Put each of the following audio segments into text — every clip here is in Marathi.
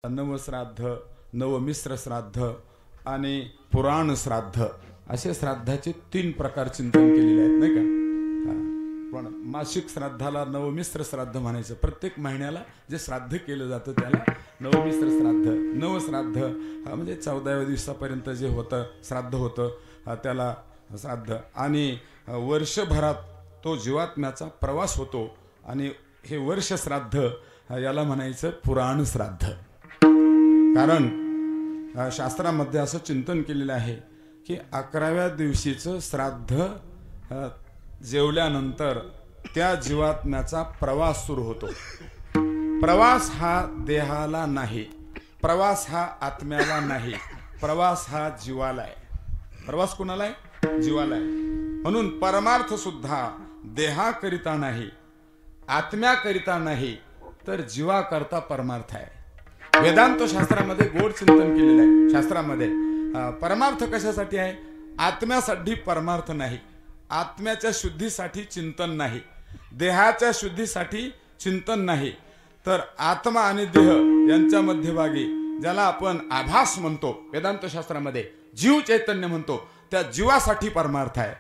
नवश्राद्ध, नवमिश्र श्राद्ध आणि पुराण श्राद्ध असे श्राद्धाचे 3 प्रकार चिंतन केलेले आहेत, नाही का? पण मासिक श्राद्धाला नवमिश्र श्राद्ध म्हणायचं. प्रत्येक महिन्याला जे श्राद्ध केलं जातं त्याला नवमिश्र श्राद्ध. नवश्राद्ध म्हणजे 14व्या दिवसापर्यंत जे होतं श्राद्ध होतं त्याला श्राद्ध. आणि वर्षभरात तो जीवात्म्याचा प्रवास होतो आणि हे वर्ष श्राद्ध याला म्हणायचं पुराण श्राद्ध. कारण शास्त्रामध्ये असं चिंतन केलेलं आहे की 11व्या दिवशीचं श्राद्ध जेवल्यानंतर त्या जीवात्म्याचा प्रवास सुरू होतो. प्रवास हा देहाला नाही, प्रवास हा आत्म्याला नाही, प्रवास हा जीवाला आहे. प्रवास कोणाला आहे? जीवाला आहे. म्हणून परमार्थ सुद्धा देहाकरिता नाही, आत्म्याकरिता नाही, तर जीवाकरता परमार्थ आहे. वेदांत शास्त्रामध्ये गोड चिंतन केलेलं आहे. शास्त्रामध्ये परमार्थ कशासाठी आहे? आत्म्यासाठी परमार्थ नाही, आत्म्याच्या शुद्धीसाठी चिंतन नाही, देहाच्या शुद्धीसाठी चिंतन नाही, तर आत्मा आणि देह यांच्या मध्यभागी ज्याला आपण आभास म्हणतो, वेदांत शास्त्रामध्ये जीव चैतन्य म्हणतो, त्या जीवासाठी परमार्थ आहे,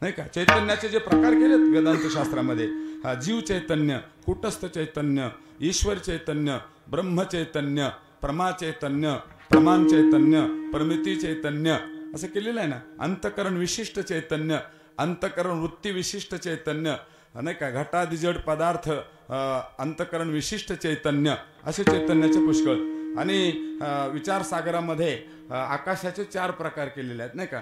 नाही का? चैतन्याचे जे प्रकार केलेत वेदांत शास्त्रामध्ये, जीव चैतन्य, कुटस्थ चैतन्य, ईश्वर चैतन्य, ब्रह्म चैतन्य, प्रमा चैतन्य, प्रमाण चैतन्य, प्रमिती चैतन्य असं केलेलं आहे ना. अंतकरण विशिष्ट चैतन्य, अंतकरण वृत्ती विशिष्ट चैतन्य, नाही का? घटादी जड पदार्थ अंतकरण विशिष्ट चैतन्य, असे चैतन्याचे पुष्कळ. आणि विचारसागरामध्ये आकाशाचे 4 प्रकार केलेले आहेत, नाही का?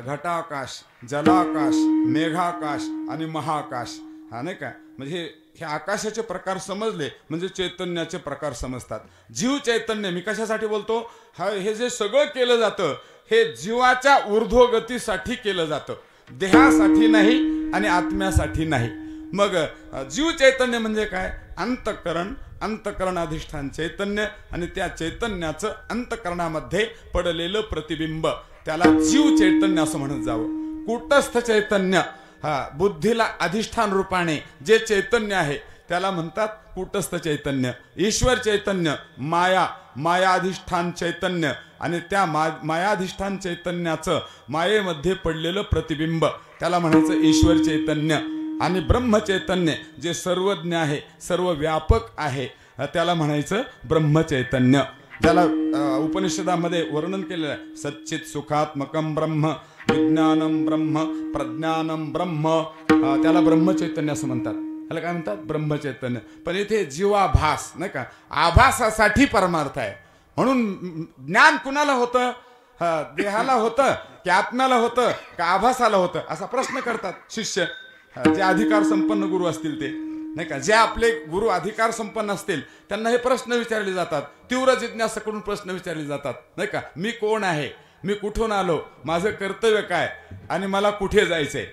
घटाकाश, जलाकाश, मेघाकाश आणि महाकाश, नाही का? म्हणजे हे आकाशाचे प्रकार समजले म्हणजे चैतन्याचे प्रकार समजतात. जीव चैतन्य मी कशासाठी बोलतो? हे जे सगळं केलं जातं हे जीवाच्या ऊर्ध्वगतीसाठी केलं जातं, देहासाठी नाही आणि आत्म्यासाठी नाही. मग जीव चैतन्य म्हणजे काय? अंतकरण, अंतकरण अधिष्ठान चैतन्य आणि त्या चैतन्याचं अंतकरणामध्ये पडलेलं प्रतिबिंब, त्याला जीव चैतन्य असं म्हणत जावं. कुटस्थ चैतन्य, बुद्धीला अधिष्ठान रूपाने जे चैतन्य आहे त्याला म्हणतात कुटस्थ चैतन्य. ईश्वर चैतन्य, माया, मायाधिष्ठान चैतन्य आणि त्या मायाधिष्ठान चैतन्याचं मायेमध्ये पडलेलं प्रतिबिंब त्याला म्हणायचं ईश्वर चैतन्य. आणि ब्रह्म चैतन्य जे सर्वज्ञ आहे, सर्व व्यापक आहे, त्याला म्हणायचं ब्रह्म चैतन्य. त्याला उपनिषदामध्ये वर्णन केलेलं आहे. सच्चित सुखात्मकम ब्रह्म, विज्ञानम ब्रह्म, प्रज्ञानम ब्रह्म, त्याला ब्रह्मचैतन्य असं म्हणतात. त्याला काय म्हणतात? ब्रह्मचैतन्य. पण इथे जीवाभास, नाही का? आभासासाठी परमार्थ आहे. म्हणून ज्ञान कुणाला होतं? देहाला होतं की आत्म्याला होतं का आभासाला होतं, असा प्रश्न करतात शिष्य. जे अधिकार संपन्न गुरु असतील ते, नाही का? जे आपले गुरु अधिकार संपन्न असतील त्यांना हे प्रश्न विचारले जातात. तीव्र जिज्ञासेकडून प्रश्न विचारले जातात, नाही का? मी कोण आहे, मी कुठून आलो, माझं कर्तव्य काय आणि मला कुठे जायचंय,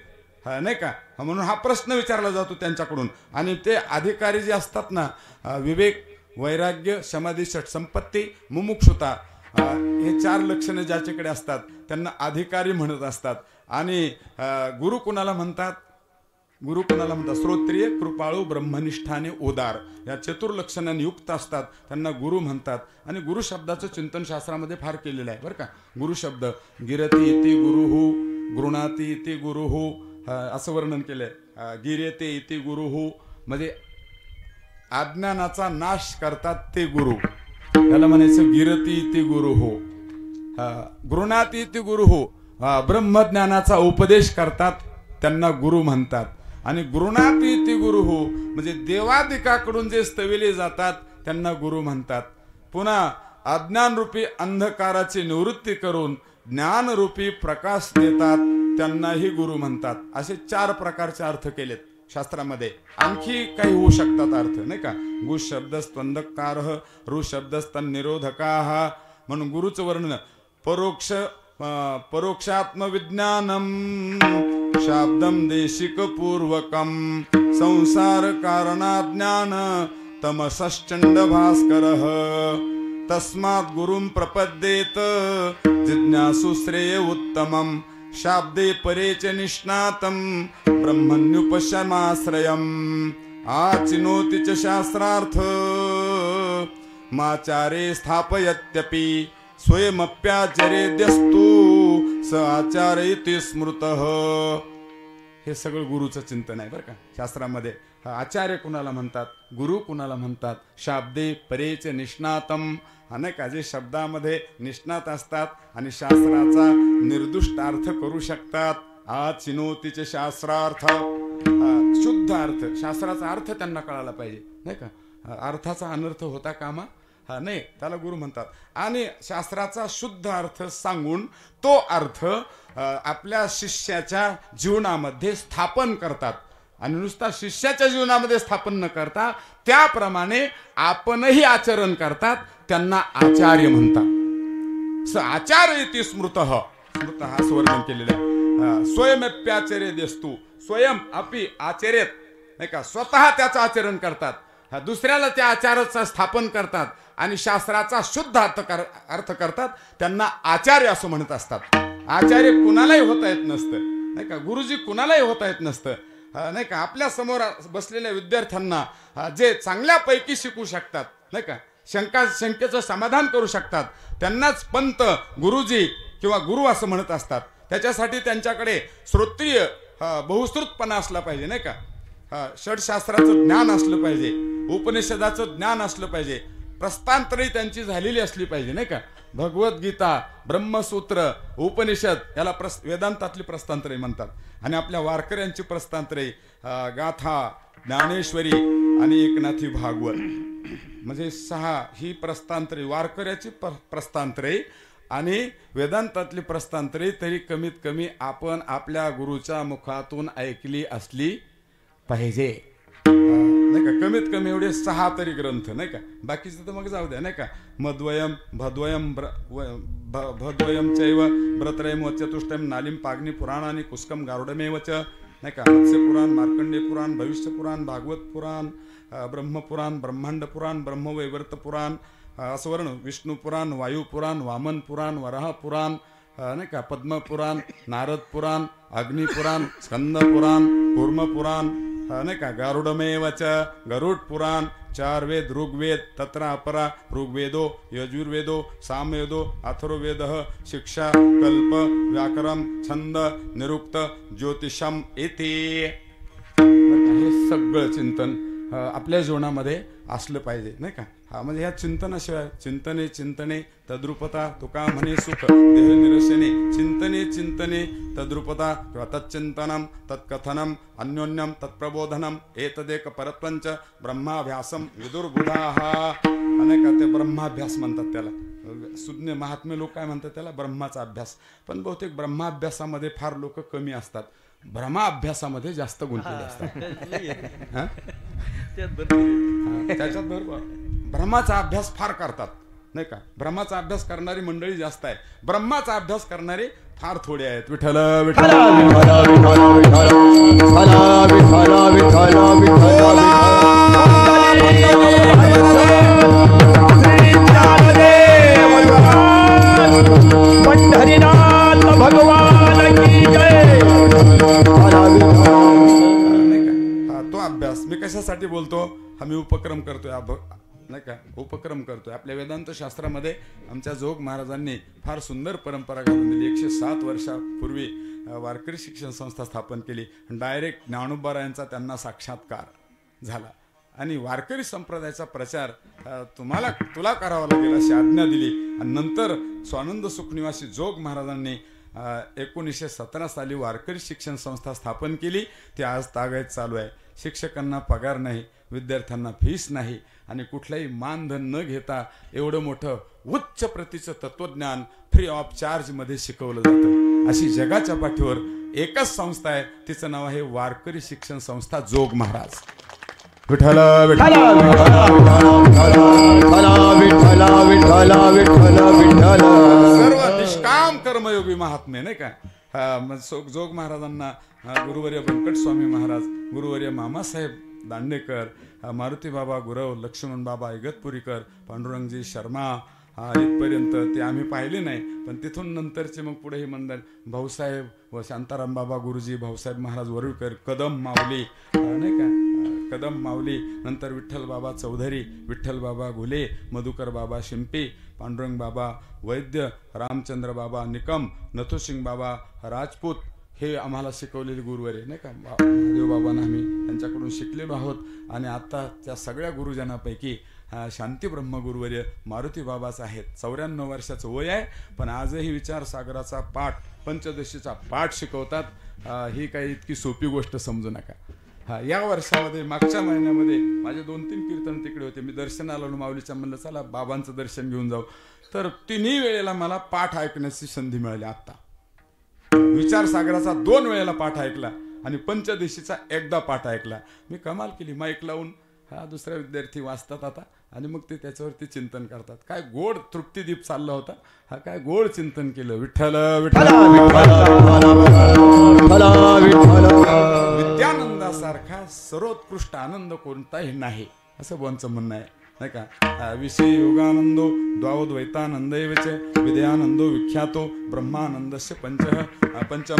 नाही का? म्हणून हा प्रश्न विचारला जातो त्यांच्याकडून. आणि ते अधिकारी जे असतात ना, विवेक, वैराग्य, समाधी, षटसंपत्ती, मुमुक्षुता, हे 4 लक्षणे ज्याच्याकडे असतात त्यांना अधिकारी म्हणत असतात. आणि गुरु कुणाला म्हणतात? गुरु कोणाला म्हणतात? श्रोत्रिय, कृपाळू, ब्रह्मनिष्ठाने उदार, या चतुर्लक्षणांनी युक्त असतात त्यांना गुरु म्हणतात. आणि गुरु शब्दाचं चिंतन शास्त्रामध्ये फार केलेलं आहे, बरं का? गुरु शब्द गिरती इति गुरुहु, गृणाती इति गुरुहु, असं वर्णन केलंय. गिर्यते इति गुरुहु म्हणजे अज्ञानाचा नाश करतात ते गुरु, त्याला म्हणायचं गिरती इति गुरुहु. गृणाती इति गुरुहु, ब्रह्मज्ञानाचा उपदेश करतात त्यांना गुरु म्हणतात. आणि गृणाती इति गुरुहु म्हणजे देवादिकाकडून जे स्तविले जातात त्यांना गुरु म्हणतात. पुन्हा अज्ञानरूपी अंधकाराची निवृत्ती करून ज्ञानरूपी प्रकाश देतात त्यांनाही गुरु म्हणतात. असे 4 प्रकारचे अर्थ केलेत शास्त्रामध्ये. आणखी काही होऊ शकतात अर्थ, नाही का? गु शब्दस्तंधकारः, ऋ शब्दस्तन्निरोधकाः. म्हणून गुरुचं वर्णन परोक्षात्मविज्ञानम शाब्दम देशिक पूर्वकम संसार कारणाज्ञान तमसश्चंड भास्करः तस्मात् गुरुं प्रपद्येत जिज्ञासु श्रेय उत्तमं शाब्दे परे च निष्णातं ब्रह्मण्युपशमाश्रयम् आचिनोति च शास्त्रार्थ माचारे स्थापयत्यपि स्वयमप्याचरेद्यस्तु स आचारयति स्मृतः. हे सगळं गुरुचं चिंतन आहे बरं का. शास्त्रामध्ये आचार्य कुणाला म्हणतात, गुरु कुणाला म्हणतात. शाब्दे परेच निष्णातम, अनेक जे शब्दामध्ये निष्णात असतात आणि शास्त्राचा निर्दुष्ट अर्थ करू शकतात. चिनोतीचे शास्त्रार्थ, शुद्ध अर्थ, शास्त्राचा अर्थ त्यांना कळायला पाहिजे नाही का. अर्थाचा अनर्थ होता कामा नाही, त्याला गुरु म्हणतात. आणि शास्त्राचा शुद्ध अर्थ सांगून तो अर्थ आपल्या शिष्याच्या जीवनामध्ये स्थापन करतात. आणि नुसता शिष्याच्या जीवनामध्ये स्थापन न करता त्याप्रमाणे आपणही आचरण करतात, त्यांना आचार्य म्हणतात. स आचार्यति स्मृतः, स्मृत हा वर्णन केलेलं आहे. स्वयमप्याचरेद्यस्तु, स्वयं अपि आचरेत नाही का, स्वतः त्याचं आचरण करतात, दुसऱ्याला त्या आचाराचं स्थापन करतात आणि शास्त्राचा शुद्ध अर्थ करतात, त्यांना आचार्य असं म्हणत असतात. आचार्य कुणालाही होता येत नसतं नाही का, गुरुजी कुणालाही होता येत नसतं नाही का. आपल्या समोर बसलेल्या विद्यार्थ्यांना जे चांगल्यापैकी शिकू शकतात नाही का, शंकेचं समाधान करू शकतात, त्यांनाच पंत, गुरुजी किंवा गुरु असं म्हणत असतात. त्याच्यासाठी त्यांच्याकडे श्रोत्रिय बहुश्रुतपणा असला पाहिजे नाही का. षडशास्त्राचं ज्ञान असलं पाहिजे, उपनिषदाचं ज्ञान असलं पाहिजे, प्रस्तांतरही त्यांची झालेली असली पाहिजे नाही का. भगवद्गीता, ब्रह्मसूत्र, उपनिषद याला वेदांतातली प्रस्तांतरे म्हणतात. आणि आपल्या वारकऱ्यांची प्रस्तांतरे गाथा, ज्ञानेश्वरी आणि एकनाथी भागवत, म्हणजे 6 ही प्रस्तांतरे, वारकऱ्याची प्रस्तांतरे आणि वेदांतातली प्रस्तांतरे तरी कमीत कमी आपण आपल्या गुरुच्या मुखातून ऐकली असली पाहिजे नाही का. कमीत कमी एवढे 6 तरी ग्रंथ नाही का. बाकीचं तर मग जाऊ द्या नाही का. मद्वयम, भद्वयम, भद्वयम चैव व्रतरयम चतुष्टयम नालिम पाग्नि पुराणानि कुस्कम गारुडमेवच नाही का. मत्स्य पुराण, मार्कंडे पुराण, भविष्य पुराण, भागवत पुराण, ब्रह्मपुराण, ब्रह्मांड पुराण, ब्रह्मवैवर्त पुराण, स्वर्ण विष्णू पुराण, वायू पुराण, वामन पुराण, वराह पुराण नाही का, पद्म पुराण, नारद पुराण, अग्नि पुराण, स्कंद पुराण, कूर्म पुराण नाही का, गारुडमेवच, गरुड पुराण, 4 वेद, ऋग्वेद, तत्र अपरा, ऋग्वेदो, यजुर्वेदो, सामवेदो, अथर्ववेदः, शिक्षा, कल्प, व्याकरण, छंद, निरुक्त, ज्योतिषम इति. हे सगळं चिंतन आपल्या जीवनामध्ये असलं पाहिजे नाही का. म्हणजे ह्या चिंतनाशिवाय, चिंतने चिंतने तद्रुपता, तुका म्हणे सुख देह निरशने, चिंतने चिंतने तद्रुपता किंवा तच्चिंतनम तत्कथनम अन्योन्यम तत्प्रबोधनम एतदेक परत्वंच ब्रह्माभ्यासम विदुर्बुधाः. अनेक ते ब्रह्माभ्यास म्हणतात त्याला. सुज्ञ महात्मे लोक काय म्हणतात त्याला, ब्रह्माचा अभ्यास. पण बहुतेक ब्रह्माभ्यासामध्ये फार लोक कमी असतात, ब्रह्माभ्यासामध्ये जास्त गुंतलेले असतात. त्याच्यात बरोबर ब्रह्माचा अभ्यास फार करतात नाही का. ब्रह्माचा अभ्यास करणारी मंडळी जास्त आहे, ब्रह्माचा अभ्यास करणारे फार थोडे आहेत. विठ्ठल विठ्ठल पंढरीनाथ भगवान की जय. तो अभ्यास मी कशासाठी बोलतो, आम्ही उपक्रम करतोय नाही का, उपक्रम करतोय. आपल्या वेदांत शास्त्रामध्ये आमच्या जोग महाराजांनी फार सुंदर परंपरा घालून दिली. 107 वर्षापूर्वी वारकरी शिक्षण संस्था स्थापन केली. डायरेक्ट ज्ञानोबारायांचा त्यांना साक्षात्कार झाला आणि वारकरी संप्रदायाचा प्रचार तुला करावा लागेल अशी आज्ञा दिली. आणि नंतर स्वानंद सुखनिवासी जोग महाराजांनी 1917 साली वारकरी शिक्षण संस्था स्थापन केली. ती आज तागायत चालू आहे. शिक्षकांना पगार नाही, विद्यार्थ्यांना फीस नाही आणि कुठलाही मानधन न घेता एवढं मोठं उच्च प्रतीचं तत्वज्ञान फ्री ऑफ चार्ज मध्ये शिकवलं जातं. अशी जगाच्या पाठीवर एकच संस्था आहे, तिचं नाव आहे वारकरी शिक्षण संस्था जोग महाराज. विठ्ठल विठ्ठल सर्व निष्काम कर्मयोगी महात्मे नाही का. जोग महाराजांना गुरुवर्य व्यंकट स्वामी महाराज, गुरुवर्य मामासाहेब दांडेकर, मारुती बाबा गुरव, लक्ष्मण बाबा इगतपुरीकर, पांडुरंगजी शर्मा इथपर्यंत ते आम्ही पाहिले नाही. पण तिथून नंतरचे मग पुढे हे मंडळ भाऊसाहेब व शांताराम बाबा गुरुजी, भाऊसाहेब महाराज वरुळकर, कदम माऊली नाही का, कदम माऊली, नंतर विठ्ठल बाबा चौधरी, विठ्ठल बाबा घुले, मधुकर बाबा शिंपी, पांडुरंग बाबा वैद्य, रामचंद्र बाबा निकम, नथुसिंग बाबा राजपूत, हे आम्हाला शिकवलेले गुरुवारे नाही का. महादेव बाबांना आम्ही त्यांच्याकडून शिकलेलो आहोत. आणि आता त्या सगळ्या गुरुजनापैकी शांती ब्रह्मगुरुवर्य मारुती बाबाच आहेत. 94 वर्षाचं वय आहे, पण आजही विचारसागराचा पाठ, पंचदशीचा पाठ शिकवतात. ही काही इतकी सोपी गोष्ट समजू नका. या वर्षामध्ये मागच्या महिन्यामध्ये माझे 2-3 कीर्तन तिकडे होते. मी दर्शनाला आलो माऊलीच्या, म्हणलं चला बाबांचं दर्शन घेऊन जाऊ. तर 3 वेळेला मला पाठ ऐकण्याची संधी मिळाली. आत्ता विचारसागराचा 2 वेळेला पाठ ऐकला आणि पंचदशीचा एकदा पाठ ऐकला. मी कमाल केली. माईक लावून दुसरा विद्यार्थी वाचतात आता, आणि मग ते त्याच्यावरती चिंतन करतात. काय गोड तृप्तिदीप चालला होता. काय गोड चिंतन केलं. विठ्ठल विठ्ठल विद्यानंदासारखा सर्वोत्कृष्ट आनंद कोणताही नाही, असं बोंचं म्हणणं आहे नाही का. विषय योगानंदो द्वावद्वैतानंदैवच विद्यानंदो विख्यातो ब्रह्मानंदस्य पंचम.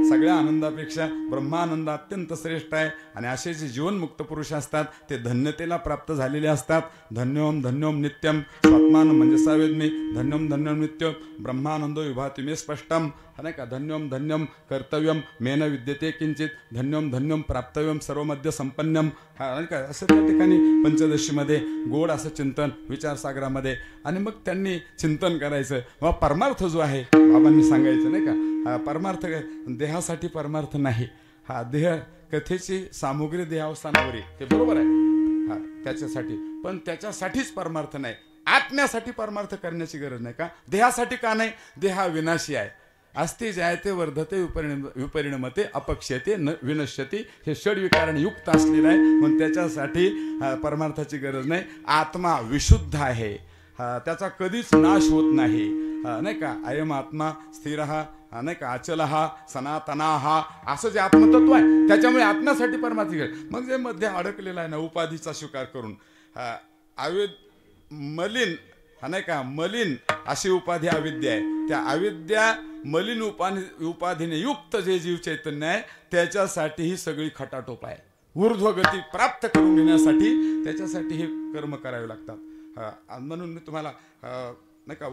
सगळ्या आनंदापेक्षा ब्रह्मानंद अत्यंत श्रेष्ठ आहे. आणि असे जे जीवनमुक्त पुरुष असतात ते धन्यतेला प्राप्त झालेले असतात. धन्योम धन्योम नित्यम स्वात्मान म्हणजे सावेदमी, धन्योम धन्योम नित्यम ब्रह्मानंदो विभाति मे स्पष्टम नाही का. धन्योम धन्यम कर्तव्यम मेन विद्यते किंचित, धन्योम धन्योम प्राप्तव्यम सर्वमध्य संपन्नम नाही का. असं त्या ठिकाणी पंचदशीमध्ये गोड असं चिंतन विचारसागरामध्ये. आणि मग त्यांनी चिंतन करायचं. व परमार्थ जो आहे बाबांनी सांगायचं नाही का. परमार्थ देहासाठी परमार्थ नाही. देह कथेची सामुग्री देहावस्थानावर आहे, ते बरोबर आहे. त्याच्यासाठी, पण त्याच्यासाठीच परमार्थ नाही. आत्म्यासाठी परमार्थ करण्याची गरज नाही का. देहासाठी का नाही. देह विनाशी आहे. अस्ति जायते वर्धते विपरिणमते अपक्ष्यते न विनश्यती, हे षड्विकाराने युक्त असलेलं आहे. म्हणून त्याच्यासाठी परमार्थाची गरज नाही. आत्मा विशुद्ध आहे, त्याचा कधीच नाश होत नाही नाही का. अयम आत्मा स्थिर नाही का, अचल सनातना असं जे आत्मतत्व आहे, त्याच्यामुळे आत्म्यासाठी परमार्थी गरज. मग जे मध्ये अडकलेला आहे ना, उपाधीचा स्वीकार करून मलिन नाही का, मलिन अशी उपाधी अविद्या आहे. त्या अविद्या मलिन उपाधीने युक्त जे जीव चैतन्य आहे, त्याच्यासाठी ही सगळी खटाटोप आहे. ऊर्ध्वगती प्राप्त करून घेण्यासाठी त्याच्यासाठी हे कर्म करावे लागतात. म्हणून मी तुम्हाला नाही का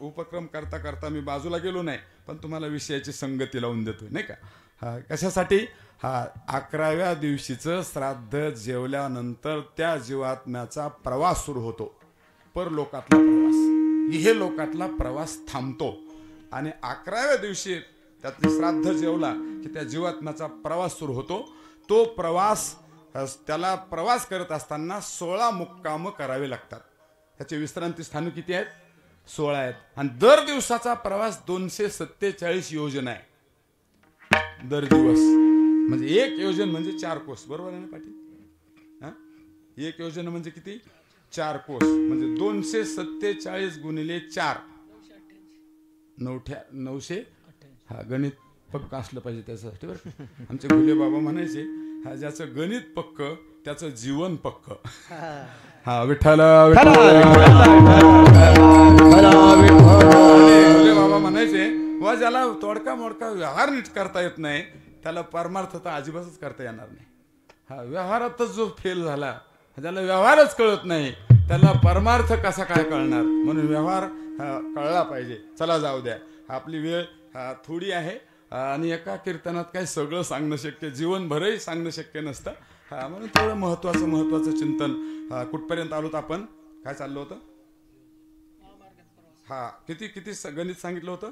उपक्रम करता करता मी बाजूला गेलो नाही, पण तुम्हाला विषयाची संगती लावून देतोय नाही का. कशासाठी. 11व्या दिवशीचं श्राद्ध जेवल्यानंतर त्या जीवात्म्याचा प्रवास सुरू होतो. परलोकातला प्रवास, इहे लोकातला प्रवास थांबतो. आणि 11व्या दिवशी त्यातली श्राद्ध जेवला की त्या जीवात्म्याचा प्रवास सुरू होतो. तो प्रवास, त्याला प्रवास करत असताना 16 मुक्काम करावे लागतात. त्याचे विश्रांती स्थान किती आहेत. 16 आहेत. आणि दर दिवसाचा प्रवास 247 योजन आहे. दर दिवस म्हणजे 1 योजन म्हणजे 4 कोस, बरोबर आहे ना पाटील. 1 योजन म्हणजे किती. 4 कोस म्हणजे 247 गुणिले 4 900. गणित पक्क असलं पाहिजे त्याच्यासाठी बरं. आमचे गुले बाबा म्हणायचे, ज्याचं गणित पक्क त्याचं जीवन पक्क. विठ्ठल गुले बाबा म्हणायचे, व ज्याला तोडका मोडका व्यवहार नीट करता येत नाही, त्याला परमार्थ तर अजिबातच करता येणार नाही. व्यवहारातच जो फेल झाला, ज्याला व्यवहारच कळत नाही, त्याला परमार्थ कसा काय कळणार. म्हणून व्यवहार कळला पाहिजे. चला जाऊ द्या, आपली वेळ थोडी आहे आणि एका कीर्तनात काही सगळं सांगणं शक्य, जीवनभरही सांगणं शक्य नसतं. म्हणून थोडं महत्वाचं चिंतन. कुठपर्यंत आलोत आपण. काय चाललं होतं. किती गणित सांगितलं होतं.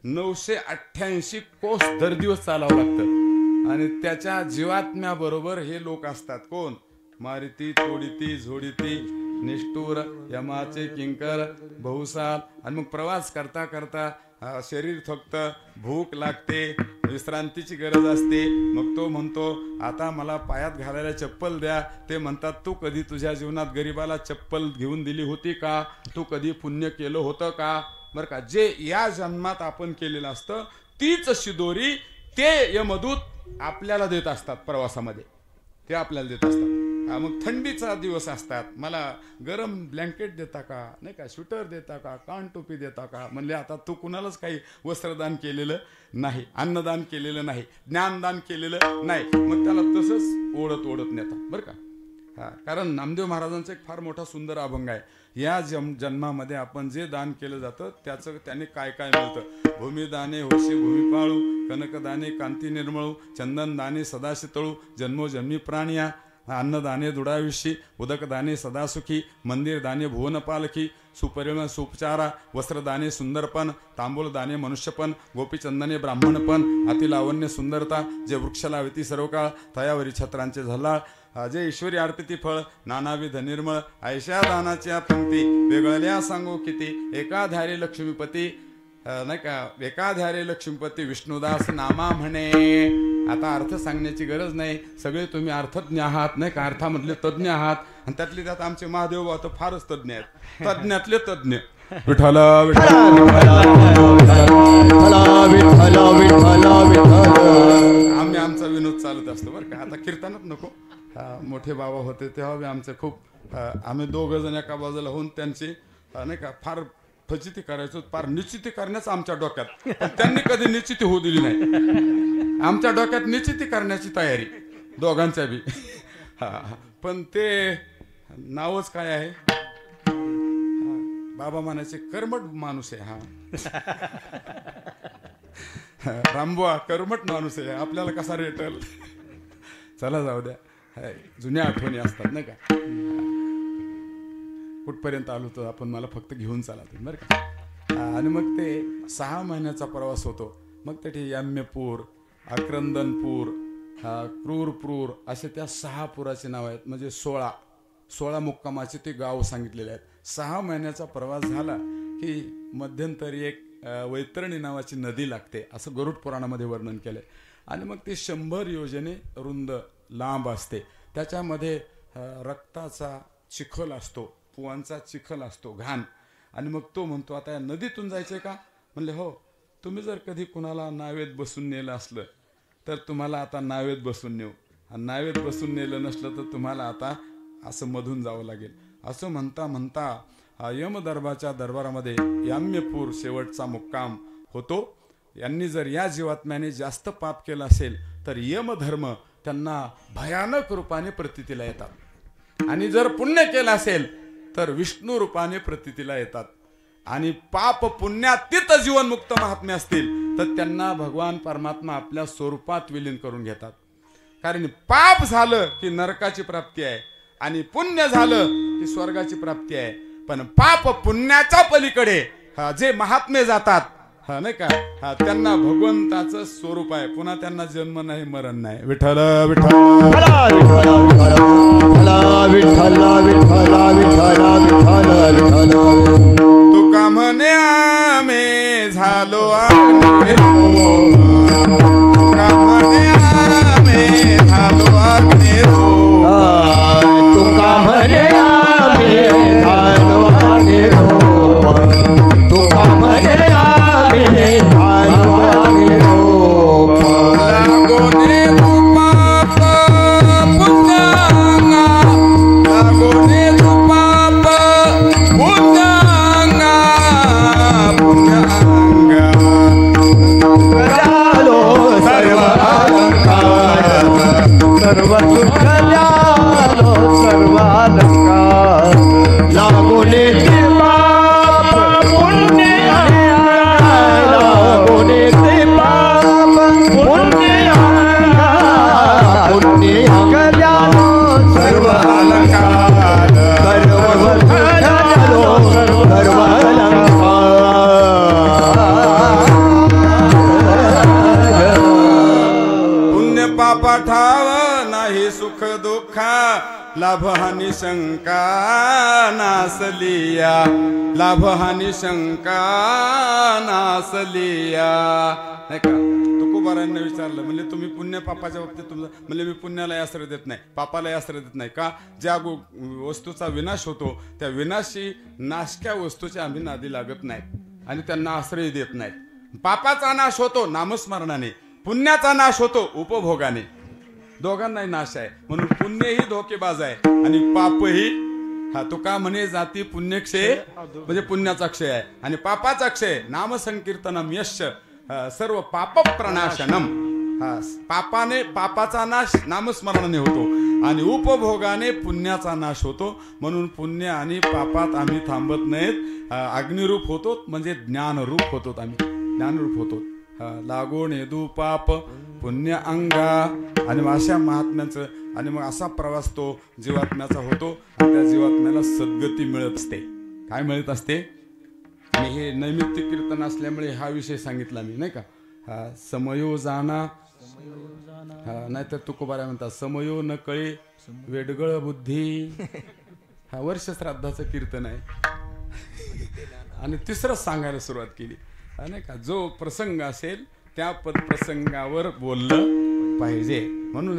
988 कोस दर दिवस चालावं लागतं. आणि त्याच्या जीवात्म्याबरोबर हे लोक असतात. कोण. मारिती तोडिती झोडिती निष्ठूर यमाचे किंकर बहुसाल. आणि मग प्रवास करता करता शरीर थकतं, भूक लागते, विश्रांतीची गरज असते. मग तो म्हणतो, आता मला पायात घालायला चप्पल द्या. ते म्हणतात, तू कधी तुझ्या जीवनात गरीबाला चप्पल घेऊन दिली होती का. तू कधी पुण्य केलं होतं का. बरं का. जे या जन्मात आपण केलेलं असतं तीच शिदोरी ते यमदूत आपल्याला देत असतात. प्रवासामध्ये ते आपल्याला देत असतात. मग थंडीचा दिवस असतात, मला गरम ब्लँकेट देता का, नाही का स्वेटर देता का, कान टोपी देता का. म्हणले आता तू कुणालाच काही वस्त्रदान केलेलं नाही, अन्नदान केलेलं नाही, ज्ञानदान केलेलं नाही. मग त्याला तसंच ओढत ओढत नेता बरं का. कारण नामदेव महाराजांचा एक फार मोठा सुंदर अभंग आहे. या जन्मामध्ये आपण जे दान केलं जातं त्याचं त्याने काय काय मिळतं. भूमिदाने होशी भूमी पाळू, कनकदाने कांती निर्मळू, चंदनदाने सदाशीतळू, जन्मोजन्मी प्राणिया, अन्नदाने दुडाविषी, उदकदाने सदासुखी, मंदिरदाने भुवनपालखी, सुपरिमळ सुपचारा, वस्त्रदाने सुंदरपण, तांबूलदाने मनुष्यपण, गोपीचंदने ब्राह्मणपण, अतिलावण्य सुंदरता, जे वृक्षला वेती सर्व काळ, तयावरी छत्रांचे झल्लाळ, जे ईश्वरी आरती फळ, नानाविध निर्मळ, ऐशा दानाच्या पंक्ती, वेगळल्या सांगू किती, एकाधारे लक्ष्मीपती, नाही का, एकाधारे लक्ष्मीपती विष्णुदास नामा म्हणे. आता अर्थ सांगण्याची गरज नाही, सगळे तुम्ही अर्थज्ञ आहात, नाही का, अर्थामधले तज्ज्ञ आहात. आणि त्यातले त्यात आमचे महादेव बाबा तर फारच तज्ज्ञ आहेत, तज्ज्ञातले तज्ज्ञ. विठ्ठल आम्ही आमचा विनोद चालत असतो बरं का. आता कीर्तनात नको, मोठे बाबा होते तेव्हा बी आमचे खूप, आम्ही दोघं जण एका बाजूला होऊन त्यांची नाही का फार फजिती करायचो, फार निश्चिती करण्याचं आमच्या डोक्यात. त्यांनी कधी निश्चिती होऊ दिली नाही. आमच्या डोक्यात निश्चिती करण्याची तयारी दोघांच्या बी. पण ते नावच काय आहे, बाबा म्हणायचे कर्मठ माणूस आहे. रामबुवा कर्मठ माणूस आहे, आपल्याला कसा रेटल. चला जाऊ द्या, जुन्या आठवणी असतात नाही का. कुठपर्यंत आलो तर आपण, मला फक्त घेऊन चाला तुम्ही बरं का. आणि मग ते 6 महिन्याचा प्रवास होतो. मग ते याम्यपूर, आक्रंदनपूर, क्रूरपूर असे त्या 6 पुराचे नाव आहेत. म्हणजे 16 मुक्कामाचे ते गाव सांगितलेले आहेत. 6 महिन्याचा प्रवास झाला की मध्यंतरी एक वैतरणी नावाची नदी लागते, असं गरुड पुराणामध्ये वर्णन केलंय. आणि मग ते 100 योजने रुंद लांब असते. त्याच्यामध्ये रक्ताचा चिखल असतो, पुवांचा चिखल असतो, घाण. आणि मग तो म्हणतो आता या नदीतून जायचंय का. म्हणले हो, तुम्ही जर कधी कुणाला नावेत बसून नेलं असलं तर तुम्हाला आता नावेत बसून नेऊ, आणि नावेत बसून नेलं नसलं तर तुम्हाला आता असं मधून जावं लागेल. असं म्हणता म्हणता यमदर्भाच्या दरबारामध्ये याम्यपूर शेवटचा मुक्काम होतो. यांनी जर या जीवात्म्याने जास्त पाप केलं असेल तर यमधर्म त्यांना भयानक रूपाने प्रतीतीला येतात, आणि जर पुण्य केलं असेल तर विष्णू रूपाने प्रतीतीला येतात. आणि पाप पुण्यातीत जीवनमुक्त महात्मे असतील तर त्यांना भगवान परमात्मा आपल्या स्वरूपात विलीन करून घेतात. कारण पाप झालं की नरकाची प्राप्ती आहे, आणि पुण्य झालं की स्वर्गाची प्राप्ती आहे. पण पाप पुण्याच्या पलीकडे जे महात्मे जातात नाही का, त्यांना भगवंताचं स्वरूप आहे. पुन्हा त्यांना जन्म नाही, मरण नाही. विठ्ठल विठ्ठल तुका म्हणे आम्ही झालो, तुका म्हणे आम्ही झालो अग्निरो, तुका म्हणे आम्ही झालो अग्निरो, तुका म्हणे लाभहानी शंका नासलिया, लाभहानी शंका नासलिया. नाही का, तुकोबारांना विचारलं, म्हणजे तुम्ही पुण्य पापाच्या बाबतीत तुमचं, म्हणजे मी पुण्याला आश्रय देत नाही, पापाला आश्रय देत नाही का. ज्या वस्तूचा विनाश होतो त्या विनाशी नाशक्या वस्तूच्या आम्ही नादी लागत नाहीत आणि त्यांना आश्रय देत नाहीत. पापाचा नाश होतो नामस्मरणाने, पुण्याचा नाश होतो उपभोगाने. दोघांनाही नाश आहे. म्हणून पुण्यही धोकेबाज आहे आणि पापही. हा तुका म्हणे जाती पुण्यक्षय म्हणजे पुण्याचा क्षय आहे आणि पापाचा क्षय नामसंकीर्तनम यश सर्व पाप प्रणाशनम. पापाने पापाचा नाश नामस्मरणाने होतो आणि उपभोगाने पुण्याचा नाश होतो. म्हणून पुण्य आणि पापात आम्ही थांबत नाहीत. अग्निरूप होतो म्हणजे ज्ञानरूप होतो. आम्ही ज्ञानरूप होतो. लागोन येदू पाप पुण्य अंगा आणि मग अशा महात्म्याचं आणि मग असा प्रवास तो जीवात्म्याचा होतो आणि त्या जीवात्म्याला सद्गती मिळत असते. काय मिळत असते? आणि हे नैमित्तिक कीर्तन असल्यामुळे हा विषय सांगितला मी नाही का. समयो जाना नाहीतर तुकोबारा म्हणतात समयो न कळे वेडगळ बुद्धी. हा वर्ष श्राद्धाचं कीर्तन आहे. आणि तिसरंच सांगायला सुरुवात केली नाही का. जो प्रसंग असेल त्या प्रसंगावर बोललं पाहिजे. म्हणून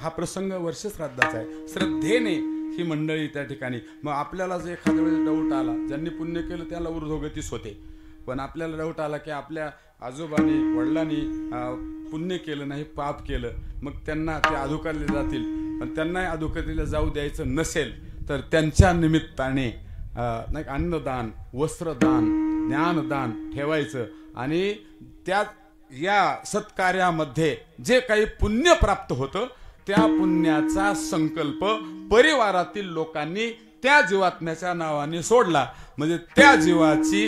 हा प्रसंग वर्ष श्राद्धाचा आहे. श्रद्धेने ही मंडळी त्या ठिकाणी. मग आपल्याला जर एखाद्या वेळेस डाऊट आला, ज्यांनी पुण्य केलं त्याला ऊर्ध्वगतीच होते. पण आपल्याला डाऊट आला की आपल्या आजोबांनी वडिलांनी पुण्य केलं नाही पाप केलं, मग त्यांना ते अधोकारले जातील. पण त्यांनाही अधोगतीला जाऊ द्यायचं नसेल तर त्यांच्या निमित्ताने नाही अन्नदान, वस्त्रदान, ज्ञानदान ठेवायचं आणि त्या या सत्कार्यामध्ये जे काही पुण्य प्राप्त होतं त्या पुण्याचा संकल्प परिवारातील लोकांनी त्या जीवात्म्याच्या नावाने सोडला म्हणजे त्या जीवाची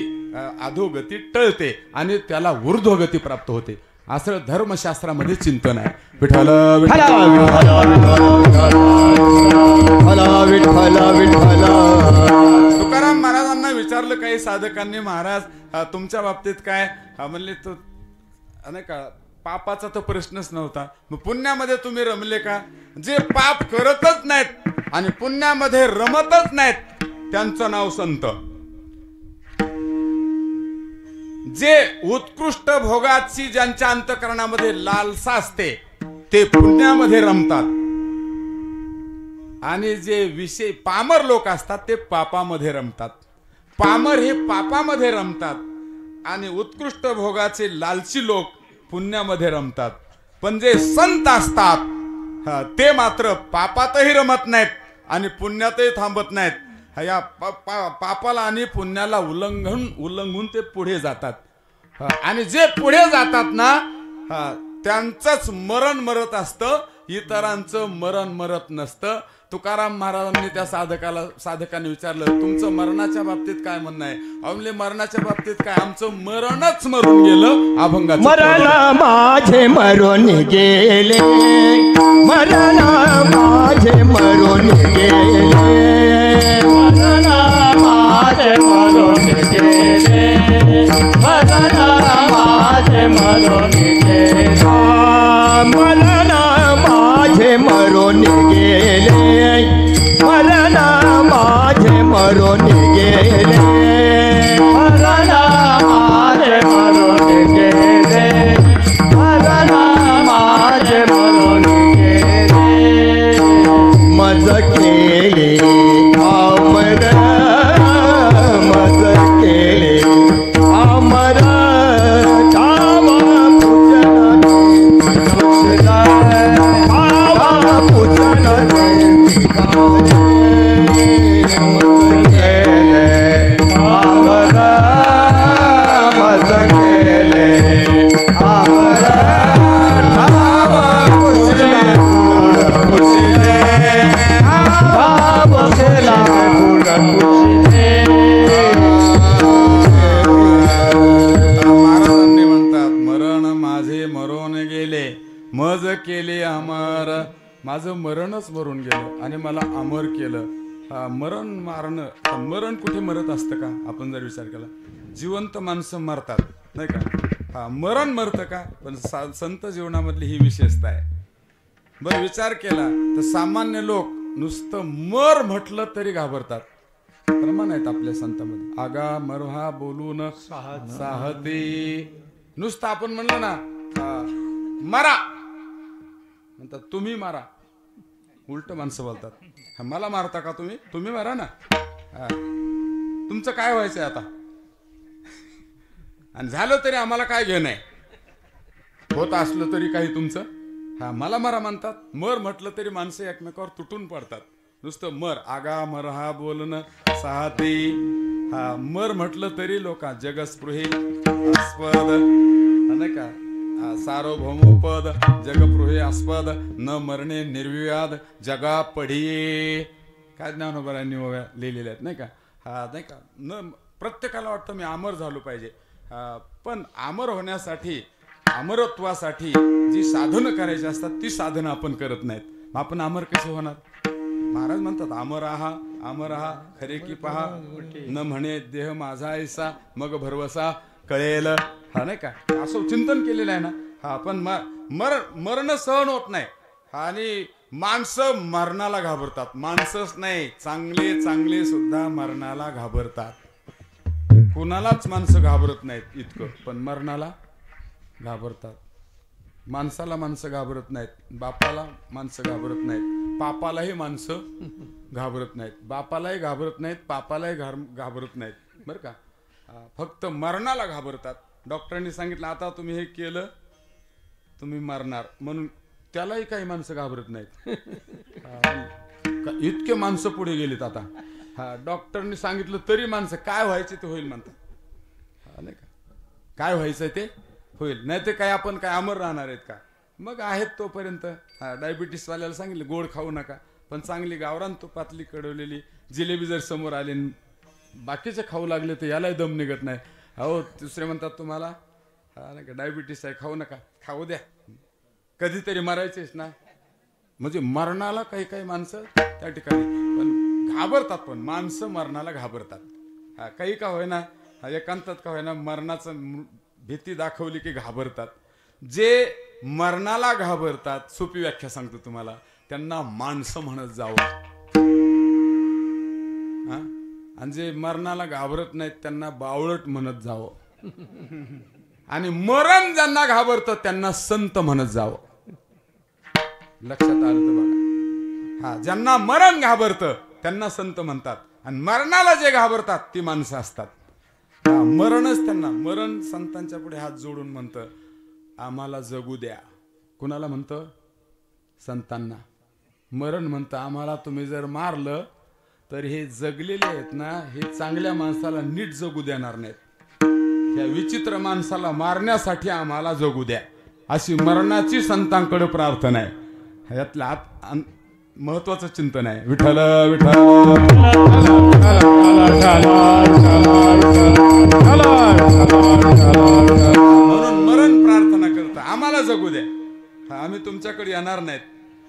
अधोगती टळते आणि त्याला ऊर्ध्वगती प्राप्त होते. असं धर्मशास्त्रामध्ये चिंतन आहे. विठ्ठल तुकाराम महाराजांना विचारलं काही साधकांनी, महाराज तुमच्या बाबतीत काय? म्हणले तो नाही का पापाचा तर प्रश्नच नव्हता. मग पुण्यामध्ये तुम्ही रमले का? जे पाप करतच नाहीत आणि पुण्यामध्ये रमतच नाहीत त्यांचं नाव संत. जे उत्कृष्ट भोगाची ज्यांच्या अंतःकरणामध्ये लालसा असते ते पुण्यामध्ये रमतात आणि जे विषय पामर लोक असतात ते पापामध्ये रमतात. पामर हे पापामध्ये रमतात आणि उत्कृष्ट भोगाचे लालची लोक पुण्यामध्ये रमतात. पण जे संत असतात ते मात्र पापातही रमत नाहीत आणि पुण्यातही थांबत नाहीत. या पापाला आणि पुण्याला उल्लंघून ते पुढे जातात. आणि जे पुढे जातात ना त्यांचंच मरण मरत असतं, इतरांचं मरण मरत नसतं. तुकाराम महाराजांनी त्या साधकाने विचारलं तुमचं मरणाच्या बाबतीत काय म्हणणं आहे? अमले मरणाच्या बाबतीत काय? आमचं मरणच मरून गेलं. अभंगाचं मरण माझे मरून गेले, मरण माझे मरून गेले, मरण माझे मरून गेले, मरण माझे मरून गेले, मरण माझे मरून गेले, मरण माझे मरून गेले, मरण माझे मरून गेले, मरण माझे मरून गेले, मज केले अमर, मज केले अमर, काम पूजन मज केले अमर. माझं मरणच मरून गेलं आणि मला अमर केलं. मरण मारणं, मरण कुठे मरत असतं का? आपण जर विचार केला जिवंत माणसं मरतात नाही का. मरण मरतं का? पण संत जीवनामधली ही विशेषता आहे. बरं विचार केला तर सामान्य लोक नुसतं मर म्हटलं तरी घाबरतात. प्रमाण आहेत आपल्या संतांमध्ये. आगा मरहा बोलून साहते. नुसतं आपण म्हणलं ना मरा म्हणतात, तुम्ही मारा. उलट माणसं बोलतात, मला मारता का तुम्ही? तुम्ही मारा ना. तुमचं काय व्हायचंय आता? आणि झालं तरी आम्हाला काय घेणं आहे? होत असलं तरी काही तुमचं हा मला मरा म्हणतात. मर म्हटलं तरी माणसं एकमेकावर तुटून पडतात. नुसतं मर आगा मर हा बोलणं साहते. हा मर म्हटलं तरी लोक जगस्पृही आस्पद नाही का सार्वभौमपद जगपृहे आस्पद न मरणे निर्विवाद जगा पढिये काय ज्ञानोबरांनी लिहिलेले आहेत नाही का. हा नाही का न प्रत्येकाला वाटतं मी अमर झालो पाहिजे. पण अमर होण्यासाठी अमरत्वासाठी जी साधनं करायची असतात ती साधनं आपण करत नाहीत. आपण अमर कसे होणार. महाराज म्हणतात अमर आहा खरे की पहा न म्हणे देह माझा ऐसा मग भरवसा कळेल. हा नाही का असं चिंतन केलेलं आहे ना. हा पण मरण सहन होत नाही. आणि माणसं मरणाला घाबरतात. माणसंच नाही चांगले सुद्धा मरणाला घाबरतात. कुणालाच माणसं घाबरत नाहीत इतकं पण मरणाला घाबरतात. माणसाला माणसं घाबरत नाहीत. बापाला माणसं घाबरत नाहीत. पापालाही माणसं घाबरत नाहीत. बापालाही घाबरत नाहीत. पापालाही घाबरत नाहीत बरं का. फक्त मरणाला घाबरतात. डॉक्टरांनी सांगितलं आता तुम्ही हे केलं तुम्ही मरणार म्हणून त्यालाही काही माणसं घाबरत नाहीत. इतके माणसं पुढे गेलीत आता. हा डॉक्टरनी सांगितलं तरी माणसं काय व्हायचे ते होईल म्हणतात. हा नाही का काय व्हायचं ते होईल नाही ते काय आपण काय अमर राहणार आहेत का. मग आहेत तोपर्यंत. हा डायबिटीस वाल्याला सांगितलं गोड खाऊ नका पण चांगली गावरान तुपातली कडवलेली जिलेबी जर समोर आली बाकीचे खाऊ लागले तर यालाही दम निघत नाही. अहो दुसरे म्हणतात तुम्हाला हा नाही का डायबिटीस आहे खाऊ नका खाऊ द्या कधीतरी मरायचेच ना. म्हणजे मरणाला काही माणसं त्या ठिकाणी पण घाबरतात. पण माणसं मरणाला घाबरतात. हा काही का होईना एकांतात का होईना मरणाचं भीती दाखवली की घाबरतात. जे मरणाला घाबरतात सोपी व्याख्या सांगतो तुम्हाला त्यांना माणसं म्हणत जावं. आणि जे मरणाला घाबरत नाहीत त्यांना बावळट म्हणत जावं. आणि मरण ज्यांना घाबरतं त्यांना संत म्हणत जावं. लक्षात आलं तर बघा. हा ज्यांना मरण घाबरतं त्यांना संत म्हणतात आणि मरणाला जे घाबरतात ती माणसं असतात. मरणच त्यांना मरण संतांच्या पुढे हात जोडून म्हणतं आम्हाला जगू द्या. कुणाला म्हणतं संतांना. मरण म्हणतं आम्हाला तुम्ही जर मारलं तर हे जगलेले आहेत ना हे चांगल्या माणसाला नीट जगू देणार नाहीत. ह्या विचित्र माणसाला मारण्यासाठी आम्हाला जगू द्या अशी मरणाची संतांकडे प्रार्थना आहे. यातलं महत्वाचं चिंतन आहे. विठ्ठल विठ्ठल म्हणून मरण प्रार्थना करतं आम्हाला जगू द्या. आम्ही तुमच्याकडे येणार नाहीत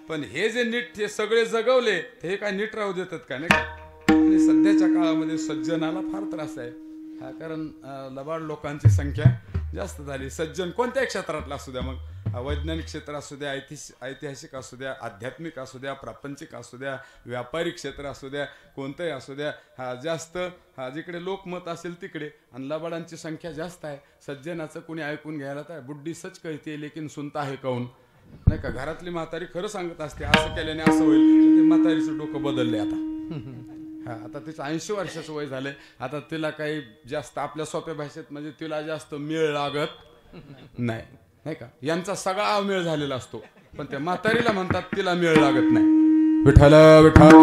पण हे जे नीट हे सगळे जगवले हे काय नीट राहू देतात का नाही का. आणि सध्याच्या काळामध्ये सज्जनाला फार त्रास आहे. हा कारण लबाड लोकांची संख्या जास्त झाली. सज्जन कोणत्याही क्षेत्रातला असू द्या मग वैज्ञानिक क्षेत्र असू द्या ऐतिहासिक असू द्या आध्यात्मिक असू द्या प्रापंचिक असू द्या व्यापारिक क्षेत्र असू द्या कोणतंही असू द्या. हा जास्त जिकडे लोकमत असेल तिकडे आणि लबाडांची संख्या जास्त आहे. सज्जनाचं कोणी ऐकून घ्यायला तर बुड्डी सच कहते लेकिन सुनता है कौन नाही का. घरातली म्हातारी खरं सांगत असते असं केल्याने असं होईल. ते म्हातारीचं डोकं बदलले आता. हा आता तिचं 80 वर्षाचं वय झालंय. आता तिला काही जास्त आपल्या सोप्या भाषेत म्हणजे तिला जास्त मेळ लागत नाही नाही का. यांचा सगळा मेळ झालेला असतो पण त्या म्हातारीला म्हणतात तिला मेळ लागत नाही. विठ्ठल विठ्ठल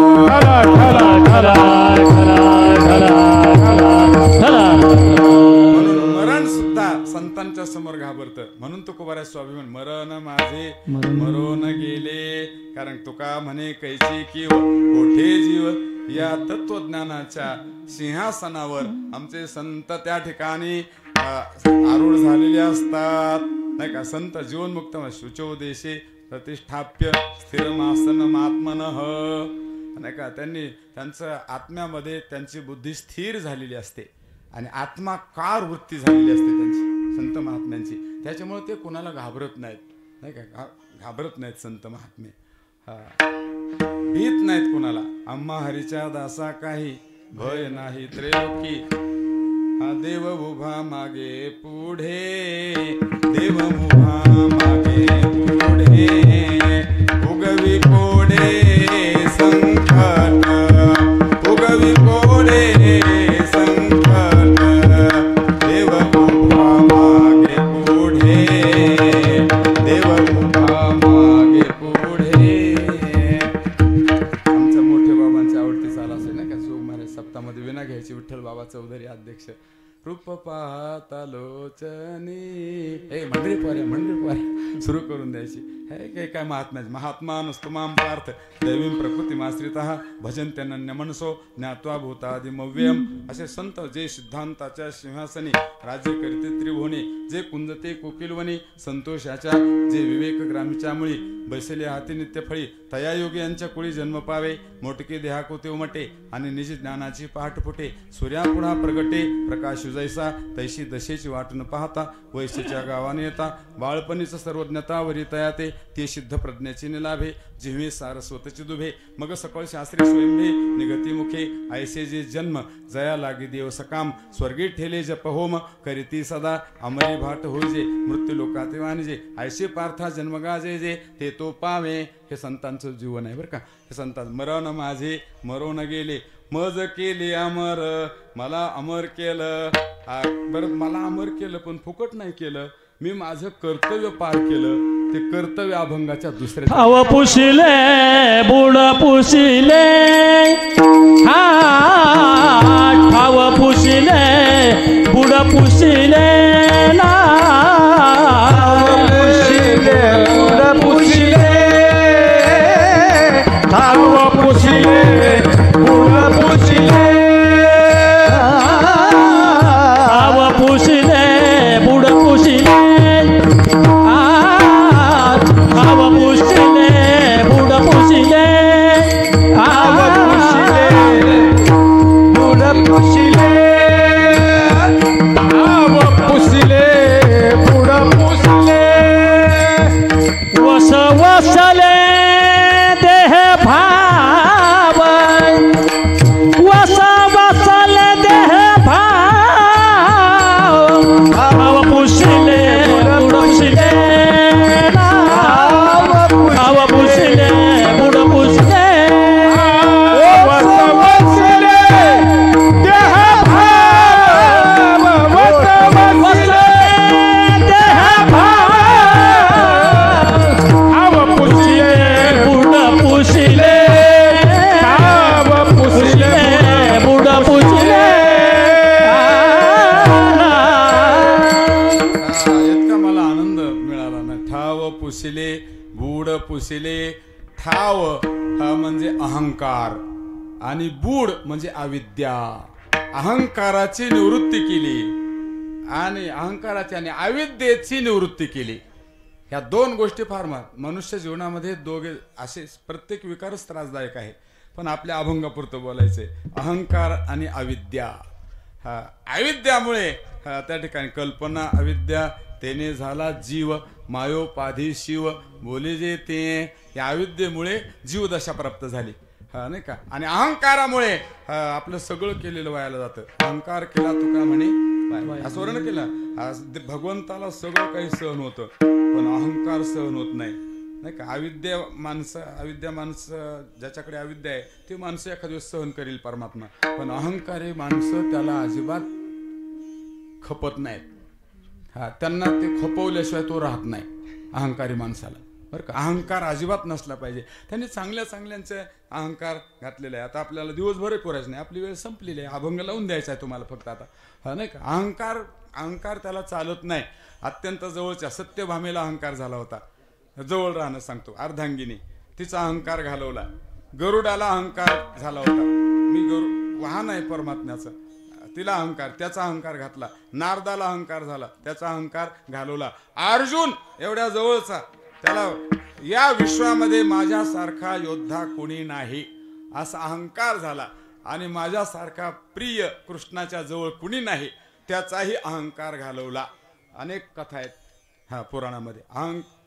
म्हणून मरण सुद्धा संतांच्या समोर घाबरतं. म्हणून तुकोबाऱ्या स्वाभिमान मरण माझे मरून गेले. कारण तुका म्हणे कैची की कोठे जीव या तत्वज्ञानाच्या सिंहासनावर आमचे संत त्या ठिकाणी आरूढ झालेले असतात नाही का. संत जीवनमुक्त शुचो देशे प्रतिष्ठाप्य स्थिरमासन आत्मनः नाही का. त्यांनी त्यांचं आत्म्यामध्ये त्यांची बुद्धी स्थिर झालेली असते आणि आत्माकार वृत्ती झालेली असते त्यांची संत महात्म्यांची. त्याच्यामुळे ते कोणाला घाबरत नाहीत नाही का. घाबरत नाहीत संत महात्मे. भीत नाहीत कोणाला. आम्हा हरीच्या दासा काही भय नाही त्रैलोकी. हा देव उभा मागे पुढे देव उभा मागे पुढे उगवी कोडे संकट उगवी कोडे संकट देव उभा मागे पुढे देव उभा मागे अध्यक्ष रूप पाहता लोचनी ए मंडळी पोऱ्या सुरू करून द्यायची. हे काय महात्मा नुस्तुमाम पार्थ दैवीम प्रकृतीमाश्रितः भजन्त्यनन्य मनसो ज्ञात्वा भूतादिमव्ययम. असे संत जे सिद्धांताच्या सिंहासनी राज्य करीते त्रिभुवनी, जे कुंजते कोकिलवनी संतोषाच्या, जे विवेक ग्रामीच्या मुळी बैसले हाती नित्यफळी, तया योगी यांच्या कुळी जन्म पावे. मोटके देहाकोते उमटे आणि निज ज्ञानाची पहाट फुटे. सूर्यापुढा प्रगटे प्रकाश जैसा, तैशी दशेची वाट न पाहता वैश्यच्या गावाने येता. बाळपणीच सर्वज्ञता वरी तयाते, ते सिद्ध प्रज्ञेची निलाभे. जिव्हे सारस्वतची दुभे, मग सकळ शास्त्री स्वयंभे निगती मुखे. ऐसे जे जन्म जया लागी देव सकाम, स्वर्गी ठेले जप होम करीती सदा. अमरी भाट होईजे मृत्यू लोकाते वाणिजे, ऐसे पार्था जन्मगा जे जे ते तो पावे. हे संतांचं जीवन आहे बरं का. हे संतांचं मरण माझे मरो न गेले, मज केले अमर मला अमर केलं. बरं मला अमर केलं पण फुकट नाही केलं, मी माझं कर्तव्य पार केलं. ते कर्तव्य अभंगाच्या दुसऱ्या ठाव पुशिले बुड पुशिले, हा ठाव पुशिले बुड पुशिले ना. बुड पुशिले ठाव पुशिले बुड पुशिले, ठाव पुशिले बुड पुशिले, वसले देह भाव, वसले देह भाव, भाव पुसले बुड पुसले, भाव पुसले बुड पुसले, वसले देह भाव, वसले देह भाव, पुसिले बूड पुसिले. ठाव हा म्हणजे अहंकार आणि बूड म्हणजे अविद्या. अहंकाराची निवृत्ती केली आणि अहंकाराची आणि अविद्येची निवृत्ती केली. ह्या दोन गोष्टी फार मनुष्य जीवनामध्ये दोघे असे प्रत्येक विकारच त्रासदायक आहे, पण आपल्या अभंगापुरतं बोलायचंय. अहंकार आणि अविद्या. हा अविद्यामुळे त्या ठिकाणी कल्पना अविद्या, तेने झाला जीव मायोपाधी शिव बोले जे ते. या अविद्येमुळे जीवदशा प्राप्त झाली, हा नाही का. आणि अहंकारामुळे आपलं सगळं केलेलं वायाला जातं. अहंकार केला तुका म्हणे स्मरण केलं. भगवंताला सगळं काही सहन होतं पण अहंकार सहन होत नाही का. अविद्या माणसं ज्याच्याकडे अविद्या आहे ते माणसं एखाद्या दिवस सहन करील परमात्मा, पण अहंकारी माणसं त्याला अजिबात खपत नाहीत. हा त्यांना ते खपवल्याशिवाय तो राहत नाही अहंकारी माणसाला बरं का. अहंकार अजिबात नसला पाहिजे. त्यांनी चांगल्या चांगल्यांचे अहंकार घातलेले आहे. आता आपल्याला दिवसभर पुरायचं नाही, आपली वेळ संपलेली आहे. अभंग लावून द्यायचा आहे तुम्हाला फक्त आता, हा नाही का. अहंकार त्याला चालत नाही. अत्यंत जवळच्या सत्यभामेला अहंकार झाला होता. जवळ राहणं सांगतो. अर्धांगिनी तिचा अहंकार घालवला. गरुडाला अहंकार झाला होता, मी वाहन आहे परमात्म्याचं, तिला अहंकार, त्याचा अहंकार घातला. नारदाला अहंकार झाला, त्याचा अहंकार घालवला. अर्जुन एवढ्या जवळचा, त्याला या विश्वामध्ये माझ्यासारखा योद्धा कोणी नाही असा अहंकार झाला. आणि माझ्यासारखा प्रिय कृष्णाच्या जवळ कुणी नाही त्याचाही अहंकार घालवला. अनेक कथा आहेत हा पुराणामध्ये.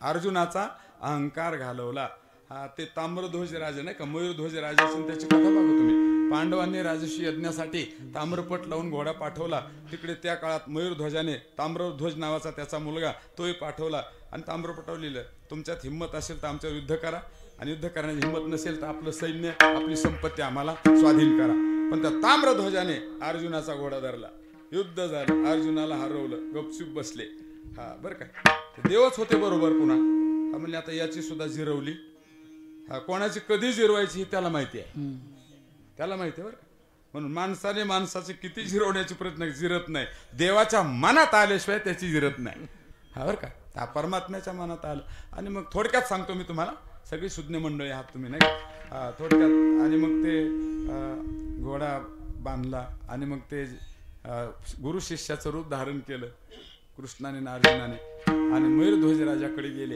अर्जुनाचा अहंकार घालवला. हा ते ताम्रध्वज राजा नाही का, मयूरध्वज राजा असून त्याची कथा बघा तुम्ही. पांडवांनी राजर्षी यज्ञासाठी ताम्रपट लावून घोडा पाठवला. तिकडे त्या काळात मयूरध्वजाने ताम्रध्वज नावाचा त्याचा मुलगा तोही पाठवला आणि ताम्रपटावर लिहिलं, तुमच्यात हिंमत असेल तर आमच्यावर युद्ध करा, आणि युद्ध करण्याची हिंमत नसेल तर आपलं सैन्य आपली संपत्ती आम्हाला स्वाधीन करा. पण त्या ताम्रध्वजाने अर्जुनाचा घोडा धरला. युद्ध झालं, अर्जुनाला हरवलं, गपचूप बसले. हा बरं का, देवच होते बरोबर. पुन्हा हा म्हणले आता याची सुद्धा जिरवली. हा कोणाची कधी जिरवायची ही त्याला माहिती आहे, त्याला माहिती आहे बरं का. म्हणून माणसाने माणसाचे किती जिरवण्याचे प्रयत्न जिरत नाही, देवाच्या मनात आल्याशिवाय त्याची जिरत नाही. हा बरं का, त्या परमात्म्याच्या मनात आलं. आणि मग थोडक्यात सांगतो मी तुम्हाला, सगळी सुज्ञ मंडळी आहात तुम्ही नाही का, थोडक्यात. आणि मग ते घोडा बांधला आणि मग ते गुरु शिष्याचं रूप धारण केलं कृष्णाने आणि अर्जुनाने, आणि मयूरध्वज राजाकडे गेले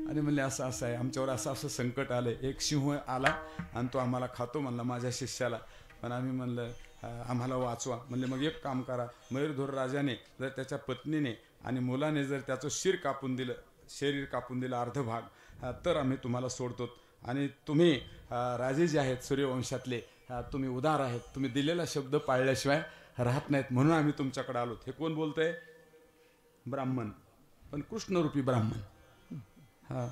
आणि म्हणले असं असं आहे, आमच्यावर असं असं संकट आलं, एक सिंह आला आणि तो आम्हाला खातो म्हणला माझ्या शिष्याला. पण आम्ही म्हणलं आम्हाला वाचवा. म्हणले मग एक काम करा, मयूरध्वज राजाने जर त्याच्या पत्नीने आणि मुलाने जर त्याचं शरीर कापून दिलं अर्ध भाग, तर आम्ही तुम्हाला सोडतो. आणि तुम्ही राजे जे आहेत सूर्यवंशातले, तुम्ही उदार आहेत, तुम्ही दिलेला शब्द पाळल्याशिवाय राहत नाहीत, म्हणून आम्ही तुमच्याकडे आलो. हे कोण बोलतंय? ब्राह्मण, पण कृष्णरूपी ब्राह्मण. हा,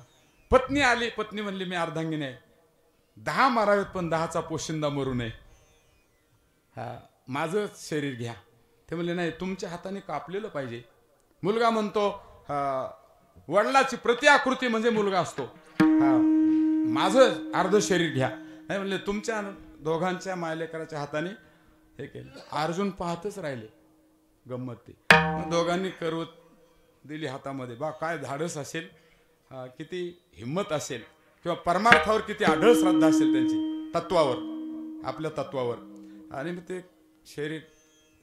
पत्नी आली, पत्नी म्हणली मी अर्धांगिनी आहे, 10 मारावेत पण 10चा पोशिंदा मरू नये, हा माझं शरीर घ्या. ते म्हणले नाही, तुमच्या हाताने कापलेलं पाहिजे. मुलगा म्हणतो वडिलाची प्रतिआकृती म्हणजे मुलगा असतो, हा माझं अर्ध शरीर घ्या. नाही म्हणले तुमच्या दोघांच्या मायलेकराच्या हाताने हे केलं. अर्जुन पाहतच राहिले, गंमत ते. दोघांनी करवत दिली हातामध्ये. बा काय धाडस असेल, किती हिम्मत असेल, किंवा परमार्थावर किती आढळ श्रद्धा असेल त्यांची, तत्वावर, आपल्या तत्वावर. आणि मग ते शरीर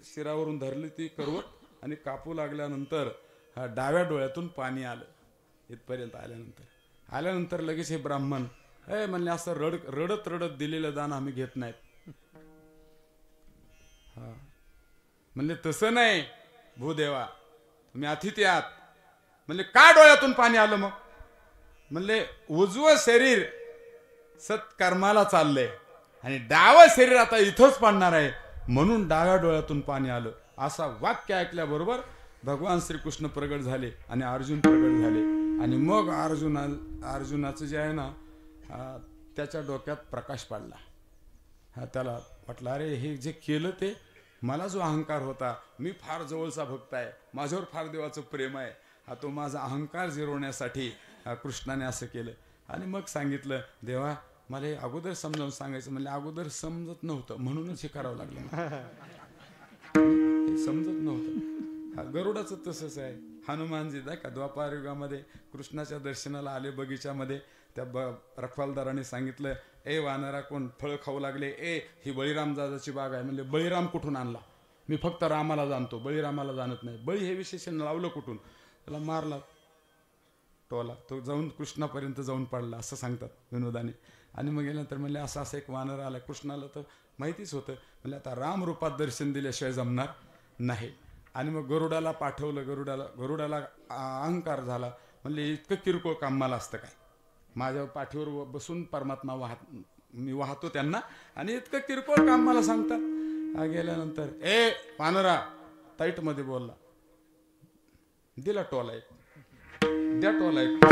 शिरावरून धरली ती करवत आणि कापू लागल्यानंतर डाव्या डोळ्यातून पाणी आलं. इथपर्यंत आल्यानंतर लगेच हे ब्राह्मण म्हणले असं रडत रडत दिलेलं दान आम्ही घेत नाहीत. हा म्हणले तसं नाही भूदेवा, तुम्ही अतिथी आहात. म्हणले का डोळ्यातून पाणी आलं? मग म्हणले उजवं शरीर सत्कर्माला चाललंय आणि डावं शरीर आता इथंच पडणार आहे, म्हणून डाव्या डोळ्यातून पाणी आलं. असा वाक्य ऐकल्याबरोबर भगवान श्रीकृष्ण प्रगट झाले आणि अर्जुन प्रगट झाले. आणि मग अर्जुनाचं जे आहे ना, त्याच्या डोक्यात प्रकाश पडला. त्याला वाटलं अरे हे जे केलं ते, मला जो अहंकार होता, मी फार जवळचा भक्त आहे, माझ्यावर फार देवाचं प्रेम आहे, तो माझा अहंकार जिरवण्यासाठी कृष्णाने असं केलं. आणि मग सांगितलं देवा मला हे अगोदर समजावून सांगायचं. म्हणले अगोदर समजत नव्हतं म्हणूनच हे करावं लागलं, हे समजत नव्हतं. गरुडाचं तसंच आहे. हनुमानजी नाही का द्वापार युगामध्ये कृष्णाच्या दर्शनाला आले बगीच्यामध्ये, त्या रखवालदाराने सांगितलं ए वानरा कोण फळ खाऊ लागले, ही बळीराम दादाची बाग आहे. म्हणले बळीराम कुठून आणला? मी फक्त रामाला जाणतो, बळीरामाला जाणत नाही. बळी हे विशेषण लावलं कुठून? त्याला मारला टोला, तो जाऊन कृष्णापर्यंत जाऊन पडला असं सांगतात विनोदाने. आणि मग गेल्यानंतर म्हणले असं असं एक वानर आला. कृष्णाला तर माहितीच होतं. म्हणजे आता राम रूपात दर्शन दिल्याशिवाय जमणार नाही. आणि मग गरुडाला पाठवलं. गरुडाला अहंकार झाला. म्हणले इतकं किरकोळ काम मला असतं काय? माझ्या पाठीवर बसून परमात्मा मी वाहतो त्यांना, आणि इतकं किरकोळ काम मला सांगतात. गेल्यानंतर वानरा ताईटमध्ये बोलला, दिला टोला एक, द्या टोला एक.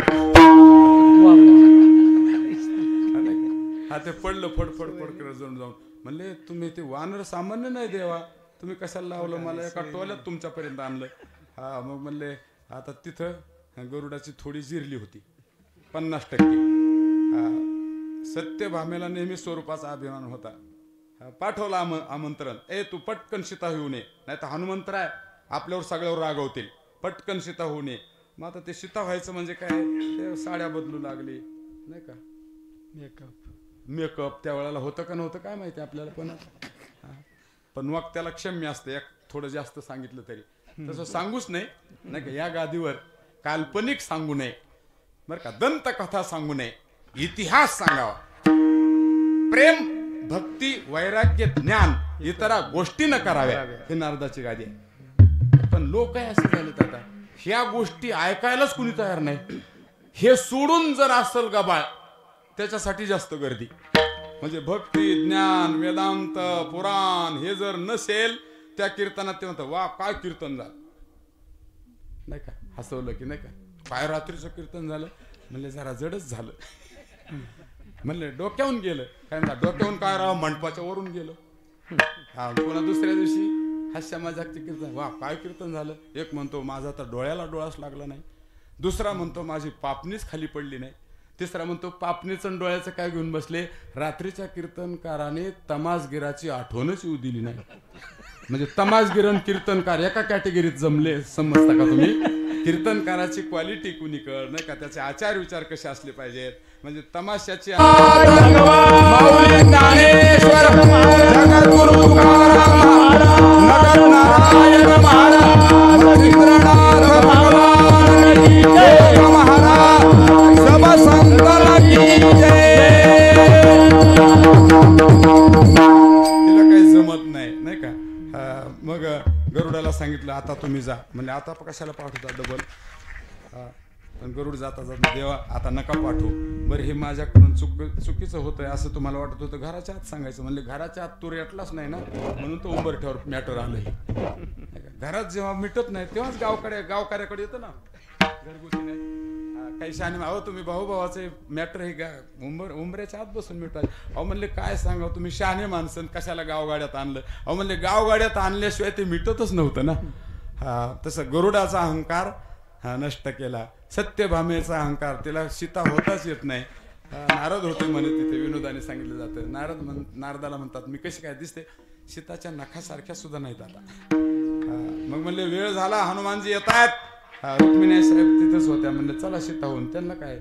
हा ते पडलं फडफड करत जाऊन. म्हणले तुम्ही ते वानर सामान्य नाही देवा, तुम्ही कशाला लावलं मला, एका टोल्यात तुमच्यापर्यंत आणलं. हा मग म्हणले आता तिथं गरुडाची थोडी जिरली होती 50%. सत्यभामेला नेहमी स्वरूपाचा अभिमान होता. पाठवला आमंत्रण, तू पटकन सीता होऊ नये, नाही तर हनुमंतराय आपल्यावर सगळ्यावर रागवतील, पटकन सीता होऊ नये. मग आता ते सीता व्हायचं म्हणजे काय, ते साड्या बदलू लागली नाही का, मेकअप त्यावेळेला होतं का नव्हतं काय माहिती आपल्याला. पण मग त्याला क्षम्य असते, थोडं जास्त सांगितलं तरी. तसं सांगूच नाही का, या गादीवर काल्पनिक सांगू नये बरं का, दंतकथा सांगू नये, इतिहास सांगावा. प्रेम भक्ती वैराग्य ज्ञान इतरा गोष्टी न कराव्या, हे नारदाची गादी आहे. पण लोक काय असं झालं आता, ह्या गोष्टी ऐकायलाच कुणी तयार नाही. हे सोडून जर असेल गबाळ, त्याच्यासाठी जास्त गर्दी. म्हणजे भक्ती ज्ञान वेदांत पुराण हे जर नसेल त्या कीर्तनात, ते म्हणतात वा काय कीर्तन झालं नाही का, हसवलं की नाही का, काय रात्रीचं कीर्तन झालं. म्हणले जरा जडच झालं. म्हणले डोक्याहून गेलं काय, म्हणतात डोक्याहून काय राव, मंडपाच्या वरून गेलं. हा पुन्हा दुसऱ्या दिवशी हास्य मजाकचे कीर्तन, वा काय कीर्तन झालं. एक म्हणतो माझा तर डोळ्याला डोळाच लागला नाही, दुसरा म्हणतो माझी पापणीच खाली पडली नाही, तिसरा म्हणतो पापणीचं डोळ्याचं काय घेऊन बसले, रात्रीच्या कीर्तनकाराने तमासगिराची आठवणच येऊ दिली नाही. म्हणजे तमासगिर आणि कीर्तनकार एका कॅटेगरीत जमले समजता का तुम्ही. कीर्तनकाराची क्वालिटी कुणी कळ नाही का, त्याचे आचार विचार कसे असले पाहिजेत. म्हणजे तमाशाची माऊली ज्ञानेश्वर जगद्गुरु तुकाराम नगर नारायण महाराज मच्छिंद्रनाथ भगवान की जय महाराज सब संतांना की जय. तिला काही जमत नाही का. मग गरुडाला सांगितलं आता तुम्ही जा. म्हणजे आता कशाला पाठवता डबल. पण गरुड जाता जाता देवा आता नका पाठवू. बरं हे माझ्याकडून चुकीचं होतंय असं तुम्हाला वाटत होतं, घराच्या आत सांगायचं. म्हणले घराच्या आत तू रेटलाच नाही ना, म्हणून तो उंबरठ्यावर मॅटर आलं. घरात जेव्हा मिटत नाही तेव्हाच गावकऱ्याकडे येतं ना, घरगुती नाही. काही शाने अहो तुम्ही भाऊभावाचे मॅटर हे उंबऱ्याच्या आत बसून मिटवाय. अहो म्हणले काय सांगा तुम्ही शहाणे माणसं कशाला गावगाड्यात आणलं. अहो म्हणले गावगाड्यात आणल्याशिवाय ते मिटतच नव्हतं ना. तसं गरुडाचा अहंकार नष्ट केला. सत्यभामेचा अहंकार, तिला सीता होताच येत नाही. नारद होते म्हणे तिथे, विनोदाने सांगितलं जातं. नारदाला म्हणतात मी कशी काय दिसते, सीताच्या नखासारख्या सुद्धा नाहीत आता. मग म्हणले वेळ झाला, हनुमानजी येत आहेत. रुक्मिणी साहेब तिथेच होत्या. म्हणले चला सीता होऊन. त्यांना काय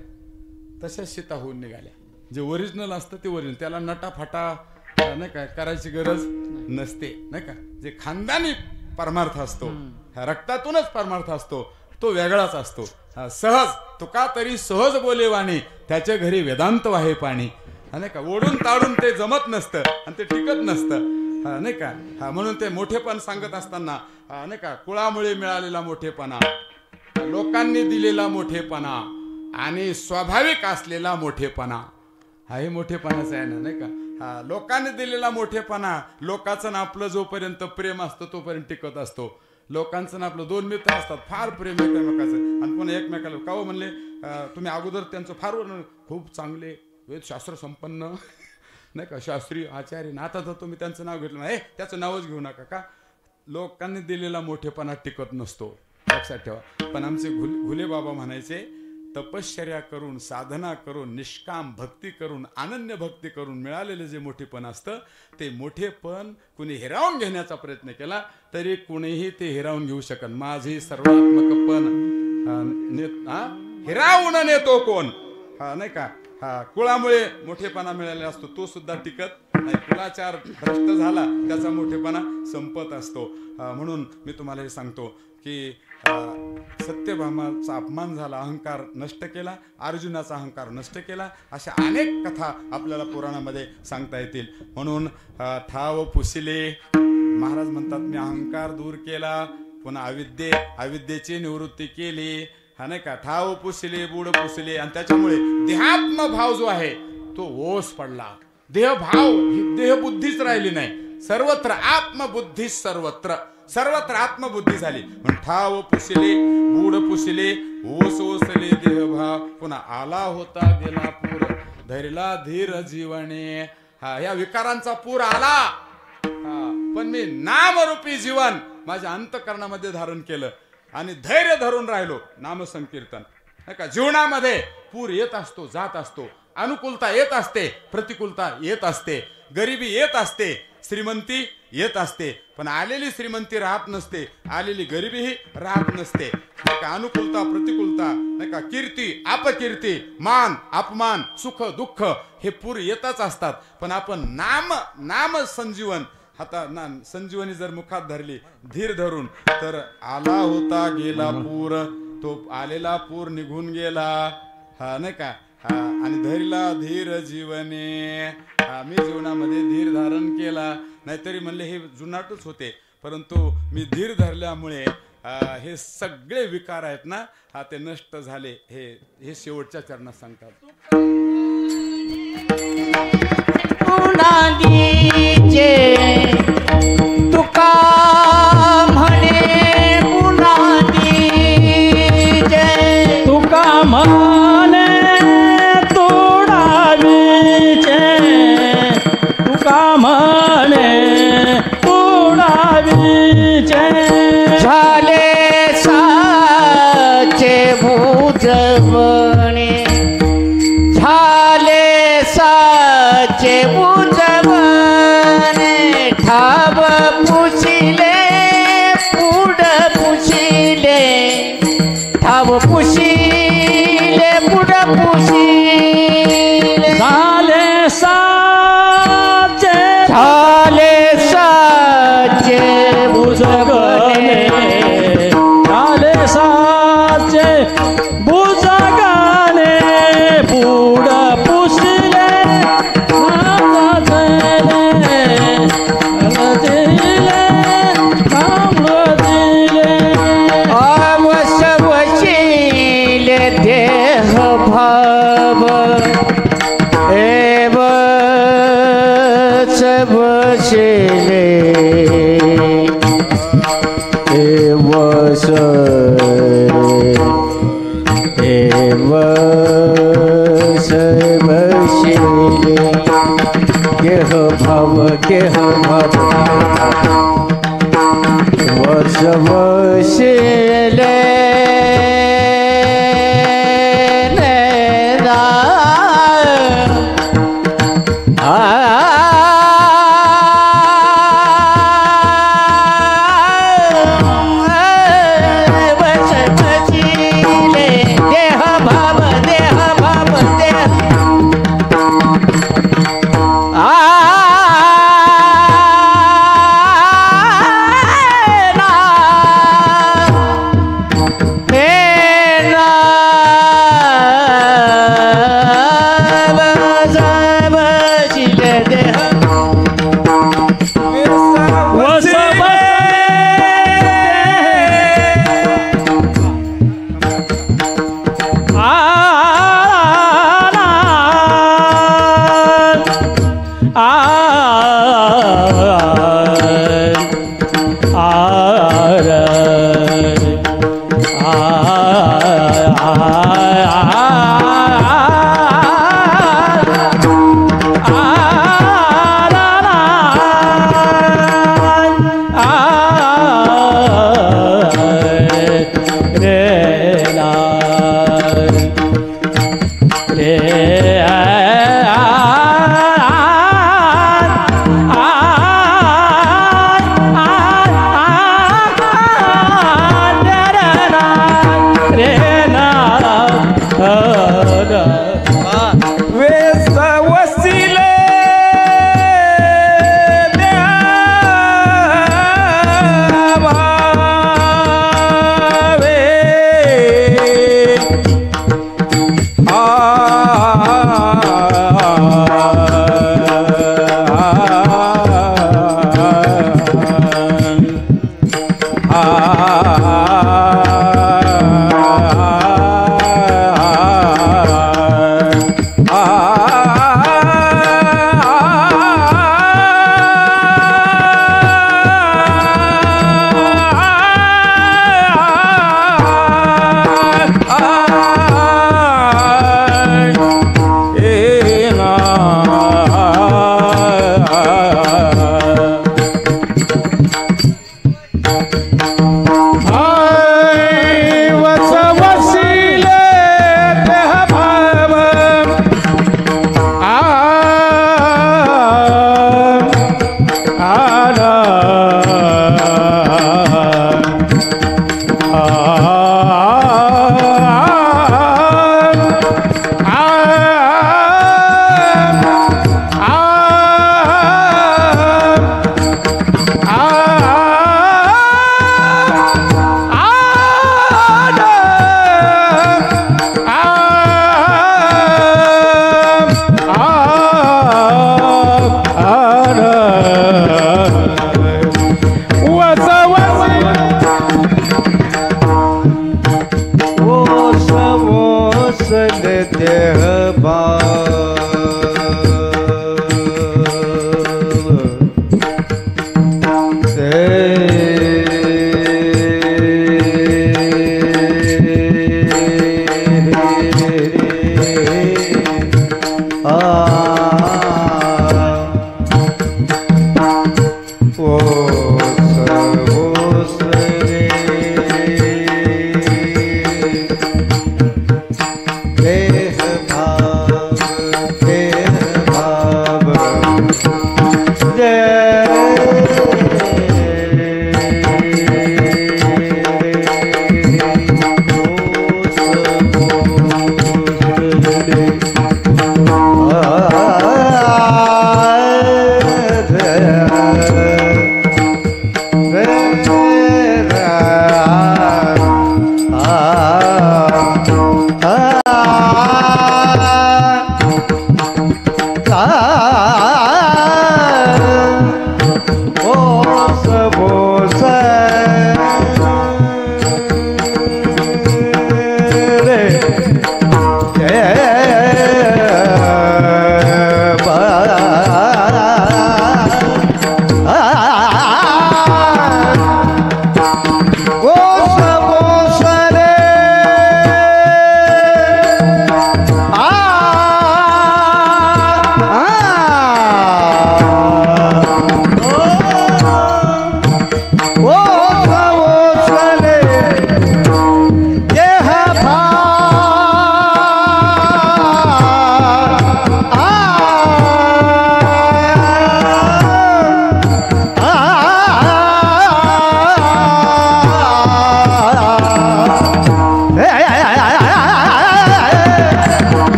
तशाच सीता होऊन निघाल्या. जे ओरिजिनल असतं ते ओरिजिनल, त्याला नटाफाटा नाही काय करायची गरज नसते नाही का. जे खानदानी परमार्थ असतो, रक्तातूनच परमार्थ असतो, तो वेगळाच असतो. सहज तुका तरी सहज बोले वाणी, त्याच्या घरी वेदांत वाहे पाणी. नाही का ओढून ताडून ते जमत नसतं आणि ते टिकत नसतं नाही का. म्हणून ते मोठेपण सांगत असताना नाही का, कुळामुळे मिळालेला मोठेपणा, लोकांनी दिलेला मोठेपणा आणि स्वाभाविक असलेला मोठेपणा, हा हे मोठेपणाच आहे ना नाही का. लोकांनी दिलेला मोठेपणा, लोकांचं ना आपलं जोपर्यंत प्रेम असतं तोपर्यंत टिकत असतो. लोकांचं ना आपलं दोन मित्र असतात, फार प्रेम एकमेकाचं, आणि पुन्हा एकमेकाला का हो म्हणले तुम्ही अगोदर त्यांचं फार खूप चांगले वेदशास्त्र संपन्न नाही का, शास्त्री आचार्य. आता तर तुम्ही त्यांचं नाव घेतलं नाही, त्याचं नावच घेऊ नका का. लोकांनी दिलेला मोठेपणा टिकत नसतो, लक्षात ठेवा. पण आमचे घुले बाबा म्हणायचे, तपश्चर्या करून, साधना करून, निष्काम भक्ती करून, अनन्य भक्ती करून मिळालेले जे मोठेपण असतं, ते मोठेपण कुणी हिरावून घेण्याचा प्रयत्न केला तरी कुणीही ते हिरावून घेऊ शकत. माझे सर्वात्मकपण हिरावून नेतो कोण नाही का. कुळामुळे मोठेपणा मिळालेला असतो, तो सुद्धा टिकत नाही. कुलाचार भ्रष्ट झाला त्याचा मोठेपणा संपत असतो. म्हणून मी तुम्हाला हे सांगतो की सत्यभामाचा अपमान झाला, अहंकार नष्ट केला, अर्जुनाचा अहंकार नष्ट केला. अशा अनेक कथा आपल्याला पुराणामध्ये सांगता येतील. म्हणून ठाव पुसिले महाराज म्हणतात, मी अहंकार दूर केला, पुन्हा अविद्येची निवृत्ती केली हा नाही का. ठाव पुसिले बुड पुसिले, आणि त्याच्यामुळे देहात्म भाव जो आहे तो ओस पडला. देहभाव ही देहबुद्धीच राहिली नाही, सर्वत्र आत्मबुद्धी, सर्वत्र आत्मबुद्धी झाली. ठाव पुसिले बूड पुसिले, ओस ओसले देहभाव, पुन्हा आला होता गेला पूर, धरला धीर जीवने. या विकारांचा पूर आला, पण मी नामरूपी जीवन माझ्या अंतःकरणामध्ये धारण केलं आणि धैर्य धरून राहिलो. नामसंकीर्तन नाही का. जीवनामध्ये पूर येत असतो, जात असतो, अनुकूलता येत असते, प्रतिकूलता येत असते, गरिबी येत असते, श्रीमंती येत असते, पण आलेली श्रीमंती राहत नसते, आलेली गरिबीही राहत नसते नाही का. अनुकूलता प्रतिकूलता नाही का, कीर्ती अपकीर्ती, मान अपमान, सुख दुःख हे पूर येतच असतात. पण आपण नाम संजीवन आता संजीवनी जर मुखात धरली, धीर धरून, तर आला होता गेला पूर, तो आलेला पूर निघून गेला हा नाही का. आणि धरला धीर जीवने, मी जीवनामध्ये धीर धारण केला. नाहीतरी म्हणले हे जुनाटच होते, परंतु मी धीर धरल्यामुळे हे सगळे विकार आहेत ना ते नष्ट झाले. हे शेवटच्या चरणात सांगतात. तुका म्हणे तुका म्हणे तोडावीचे, तुका म्हणे तोडावीचे, झाले साचे भुजवणे, देह भाव वश वशिले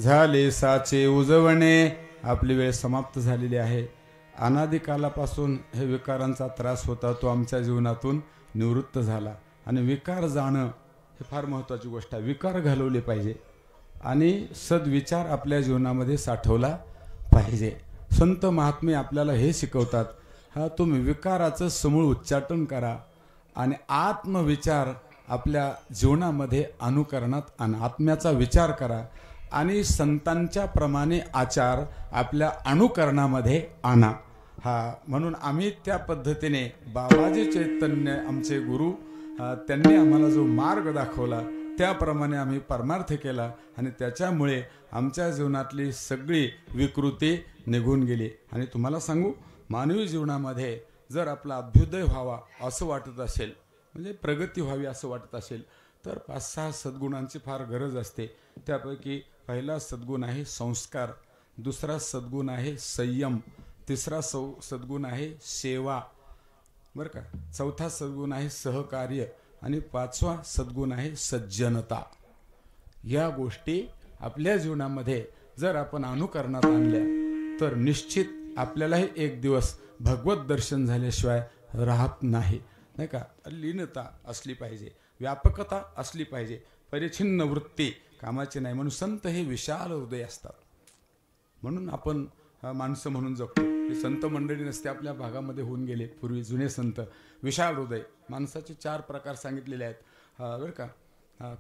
झाले साचे उजवणे. आपली वेळ समाप्त झालेली आहे. अनादिकालापासून हे विकारांचा त्रास होता तो आमच्या जीवनातून निवृत्त झाला. आणि विकार जाणं हे फार महत्त्वाची गोष्ट आहे. विकार घालवले पाहिजे आणि सद्विचार आपल्या जीवनामध्ये साठवला पाहिजे. संत महात्मे आपल्याला हे शिकवतात, हा तुम्ही विकाराचं समूळ उच्चाटन करा आणि आत्मविचार आपल्या जीवनामध्ये अनुकरणात आणा. आत्म्याचा विचार करा आणि संतांच्या प्रमाणे आचार आपल्या अनुकरणामध्ये आणा. म्हणून आम्ही त्या पद्धतीने बाबाजी चैतन्य आमचे गुरु त्यांनी आम्हाला जो मार्ग दाखवला त्याप्रमाणे आम्ही परमार्थ केला आणि त्याच्यामुळे आमच्या जीवनातली सगळी विकृती निघून गेली. आणि तुम्हाला सांगू, मानवी जीवनामध्ये जर आपला अभ्युदय व्हावा असं वाटत असेल, म्हणजे प्रगती व्हावी असं वाटत असेल, तर 5-6 सद्गुणांची फार गरज असते. त्यापैकी पहिला सद्गुण आहे संस्कार, दुसरा सद्गुण आहे संयम, तिसरा सद्गुण आहे सेवा, बरं का, चौथा सद्गुण आहे सहकार्य आणि 5वा सद्गुण आहे सज्जनता. या गोष्टी आपल्या जीवनामध्ये जर आपण अनुकरणात आणल्या तर निश्चित आपल्यालाही एक दिवस भगवत दर्शन झाल्याशिवाय राहत नाही, नाही का. लीनता असली पाहिजे, व्यापकता असली पाहिजे, परिच्छिन्न वृत्ती कामाची नाही. म्हणून संत हे विशाल हृदय असतात. म्हणून आपण माणसं म्हणून जगतो. हे संत मंडळी नसते आपल्या भागामध्ये होऊन गेले पूर्वी जुने संत. विशाल हृदय माणसाचे 4 प्रकार सांगितलेले आहेत, बरं का.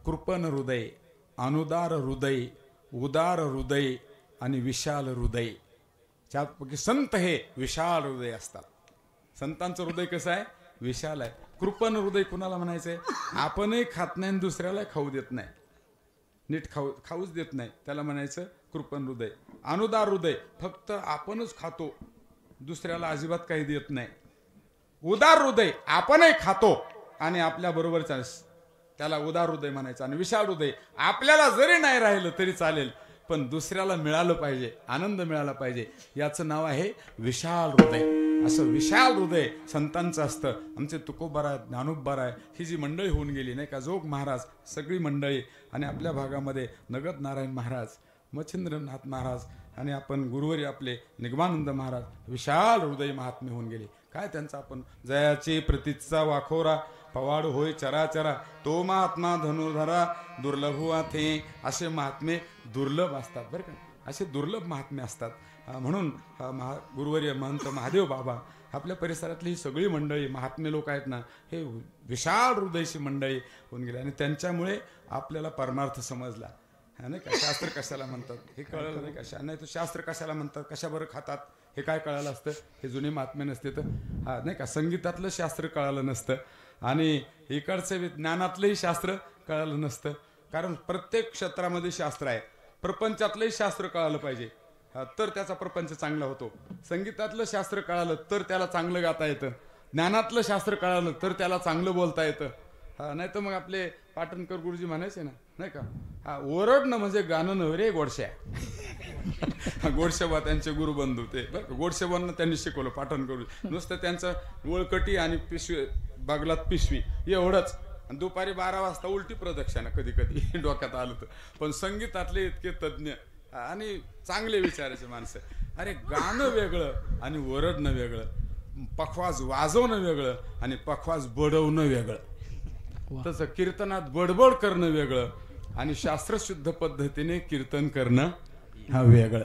कृपण हृदय, अनुदार हृदय, उदार हृदय आणि विशाल हृदय. त्यापैकी संत हे विशाल हृदय असतात. संतांचं हृदय कसं आहे? विशाल आहे. कृपण हृदय कुणाला म्हणायचंय? आपणही खात नाही आणि दुसऱ्याला खाऊ देत नाही, नीट खाऊच देत नाही, त्याला म्हणायचं कृपण हृदय. अनुदार हृदय, फक्त आपणच खातो, दुसऱ्याला अजिबात काही देत नाही. उदार हृदय, आपणही खातो आणि आपल्या बरोबरच, त्याला उदार हृदय म्हणायचं. आणि विशाल हृदय, आपल्याला जरी नाही राहिलं तरी चालेल, पण दुसऱ्याला मिळालं पाहिजे, आनंद मिळाला पाहिजे, याचं नाव आहे विशाल हृदय. असं विशाल हृदय संतांचं असतं. आमचे तुकोबारा, ज्ञानोबारा ही जी मंडळी होऊन गेली, नाही का, जोग महाराज, सगळी मंडळी, आणि आपल्या भागामध्ये नगद नारायण महाराज, मच्छिंद्रनाथ महाराज आणि आपण गुरुवारी आपले निगमानंद महाराज, विशाल हृदय महात्मे होऊन गेले. काय त्यांचा आपण जयाची प्रतीचा वाखोरा, पवाड होय चराचरा, तो महात्मा धनुर्धरा, दुर्लभ थे. असे महात्मे दुर्लभ असतात, बरं का. असे दुर्लभ महात्मे असतात. म्हणून गुरुवर्य महंत महादेव बाबा, आपल्या परिसरातली ही सगळी मंडळी महात्मे लोक आहेत ना, हे विशाल हृदयची मंडळी होऊन गेले. आणि त्यांच्यामुळे आपल्याला परमार्थ समजला, नाही का. शास्त्र कशाला म्हणतात हे कळलं नाही का. नाही तर शास्त्र कशाला म्हणतात, कशा बरं खातात हे काय कळालं असतं, हे जुने महात्मे नसते तर, नाही का. संगीतातलं शास्त्र कळालं नसतं आणि इकडचं ज्ञानातलंही शास्त्र कळालं नसतं. कारण प्रत्येक क्षेत्रामध्ये शास्त्र आहे. प्रपंचातलंही शास्त्र कळालं पाहिजे तर त्याचा प्रपंच चांगला होतो. संगीतातलं शास्त्र कळालं तर त्याला चांगलं गाता येतं. ज्ञानातलं शास्त्र कळालं तर त्याला चांगलं बोलता येतं. नाही तर मग आपले पाटणकर गुरुजी म्हणायचे ना, नाही का, ओरडणं म्हणजे गाणं नव्हे रे गोडश्या. गोडशेबा त्यांचे गुरुबंधू ते, बरं. गोडशेबांना त्यांनी शिकवलं पाटणकर. नुसतं त्यांचं ओळकटी आणि पिशवी, बागलात पिशवी एवढंच. दुपारी 12 वाजता उलटी प्रदक्षिणा कधी कधी डोक्यात आलं तर. पण संगीतातले इतके तज्ज्ञ आणि चांगले विचारायचे माणसं. अरे गाणं वेगळं आणि ओरडणं वेगळं, पखवाज वाजवणं वेगळं आणि पखवाज बडवणं वेगळं. तसं कीर्तनात बडबड करणं वेगळं आणि शास्त्रशुद्ध पद्धतीने कीर्तन करणं हा वेगळं,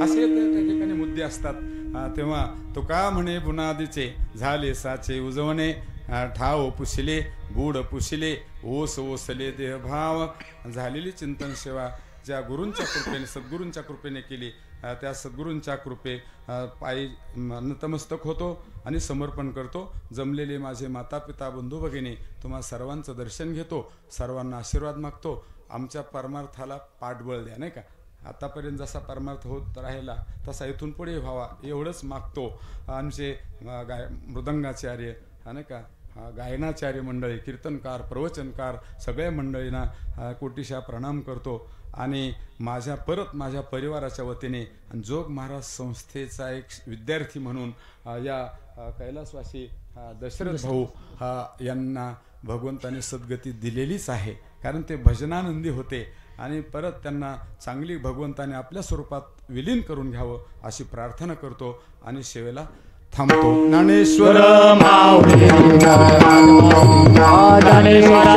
असे त्या ठिकाणी मुद्दे असतात. तेव्हा तुका म्हणे बुनादीचे झाले साचे उजवणे, ठाव पुशिले गुड पुशिले, ओस ओसले देहभाव. झालेली चिंतन सेवा ज्या गुरूंच्या कृपेने, सद्गुरूंच्या कृपेने केली, त्या सद्गुरूंच्या कृपे पायी नतमस्तक होतो आणि समर्पण करतो. जमलेले माझे माता पिता बंधू भगिनी, तुम्हा सर्वांचं दर्शन घेतो, सर्वांना आशीर्वाद मागतो. आमच्या परमार्थाला पाठबळ द्या, नाही का. आतापर्यंत जसा परमार्थ होत राहिला तसा इथून पुढे व्हावा एवढंच मागतो. आमचे मृदंगाचार्य, नाही का, गायनाचार्य मंडळी, कीर्तनकार, प्रवचनकार, सगळ्या मंडळींना कोटीशा प्रणाम करतो. आणि माझ्या परिवाराच्या वतीने जोग महाराज संस्थेचा एक विद्यार्थी म्हणून या कैलासवासी दशरथ भाऊ यांना भगवंताने सद्गती दिलेलीच आहे. कारण ते भजनानंदी होते आणि परत त्यांना चांगली भगवंताने आपल्या स्वरूपात विलीन करून घ्यावं अशी प्रार्थना करतो आणि सेवेला थांबतो. ज्ञानेश्वर ज्ञानेश्वर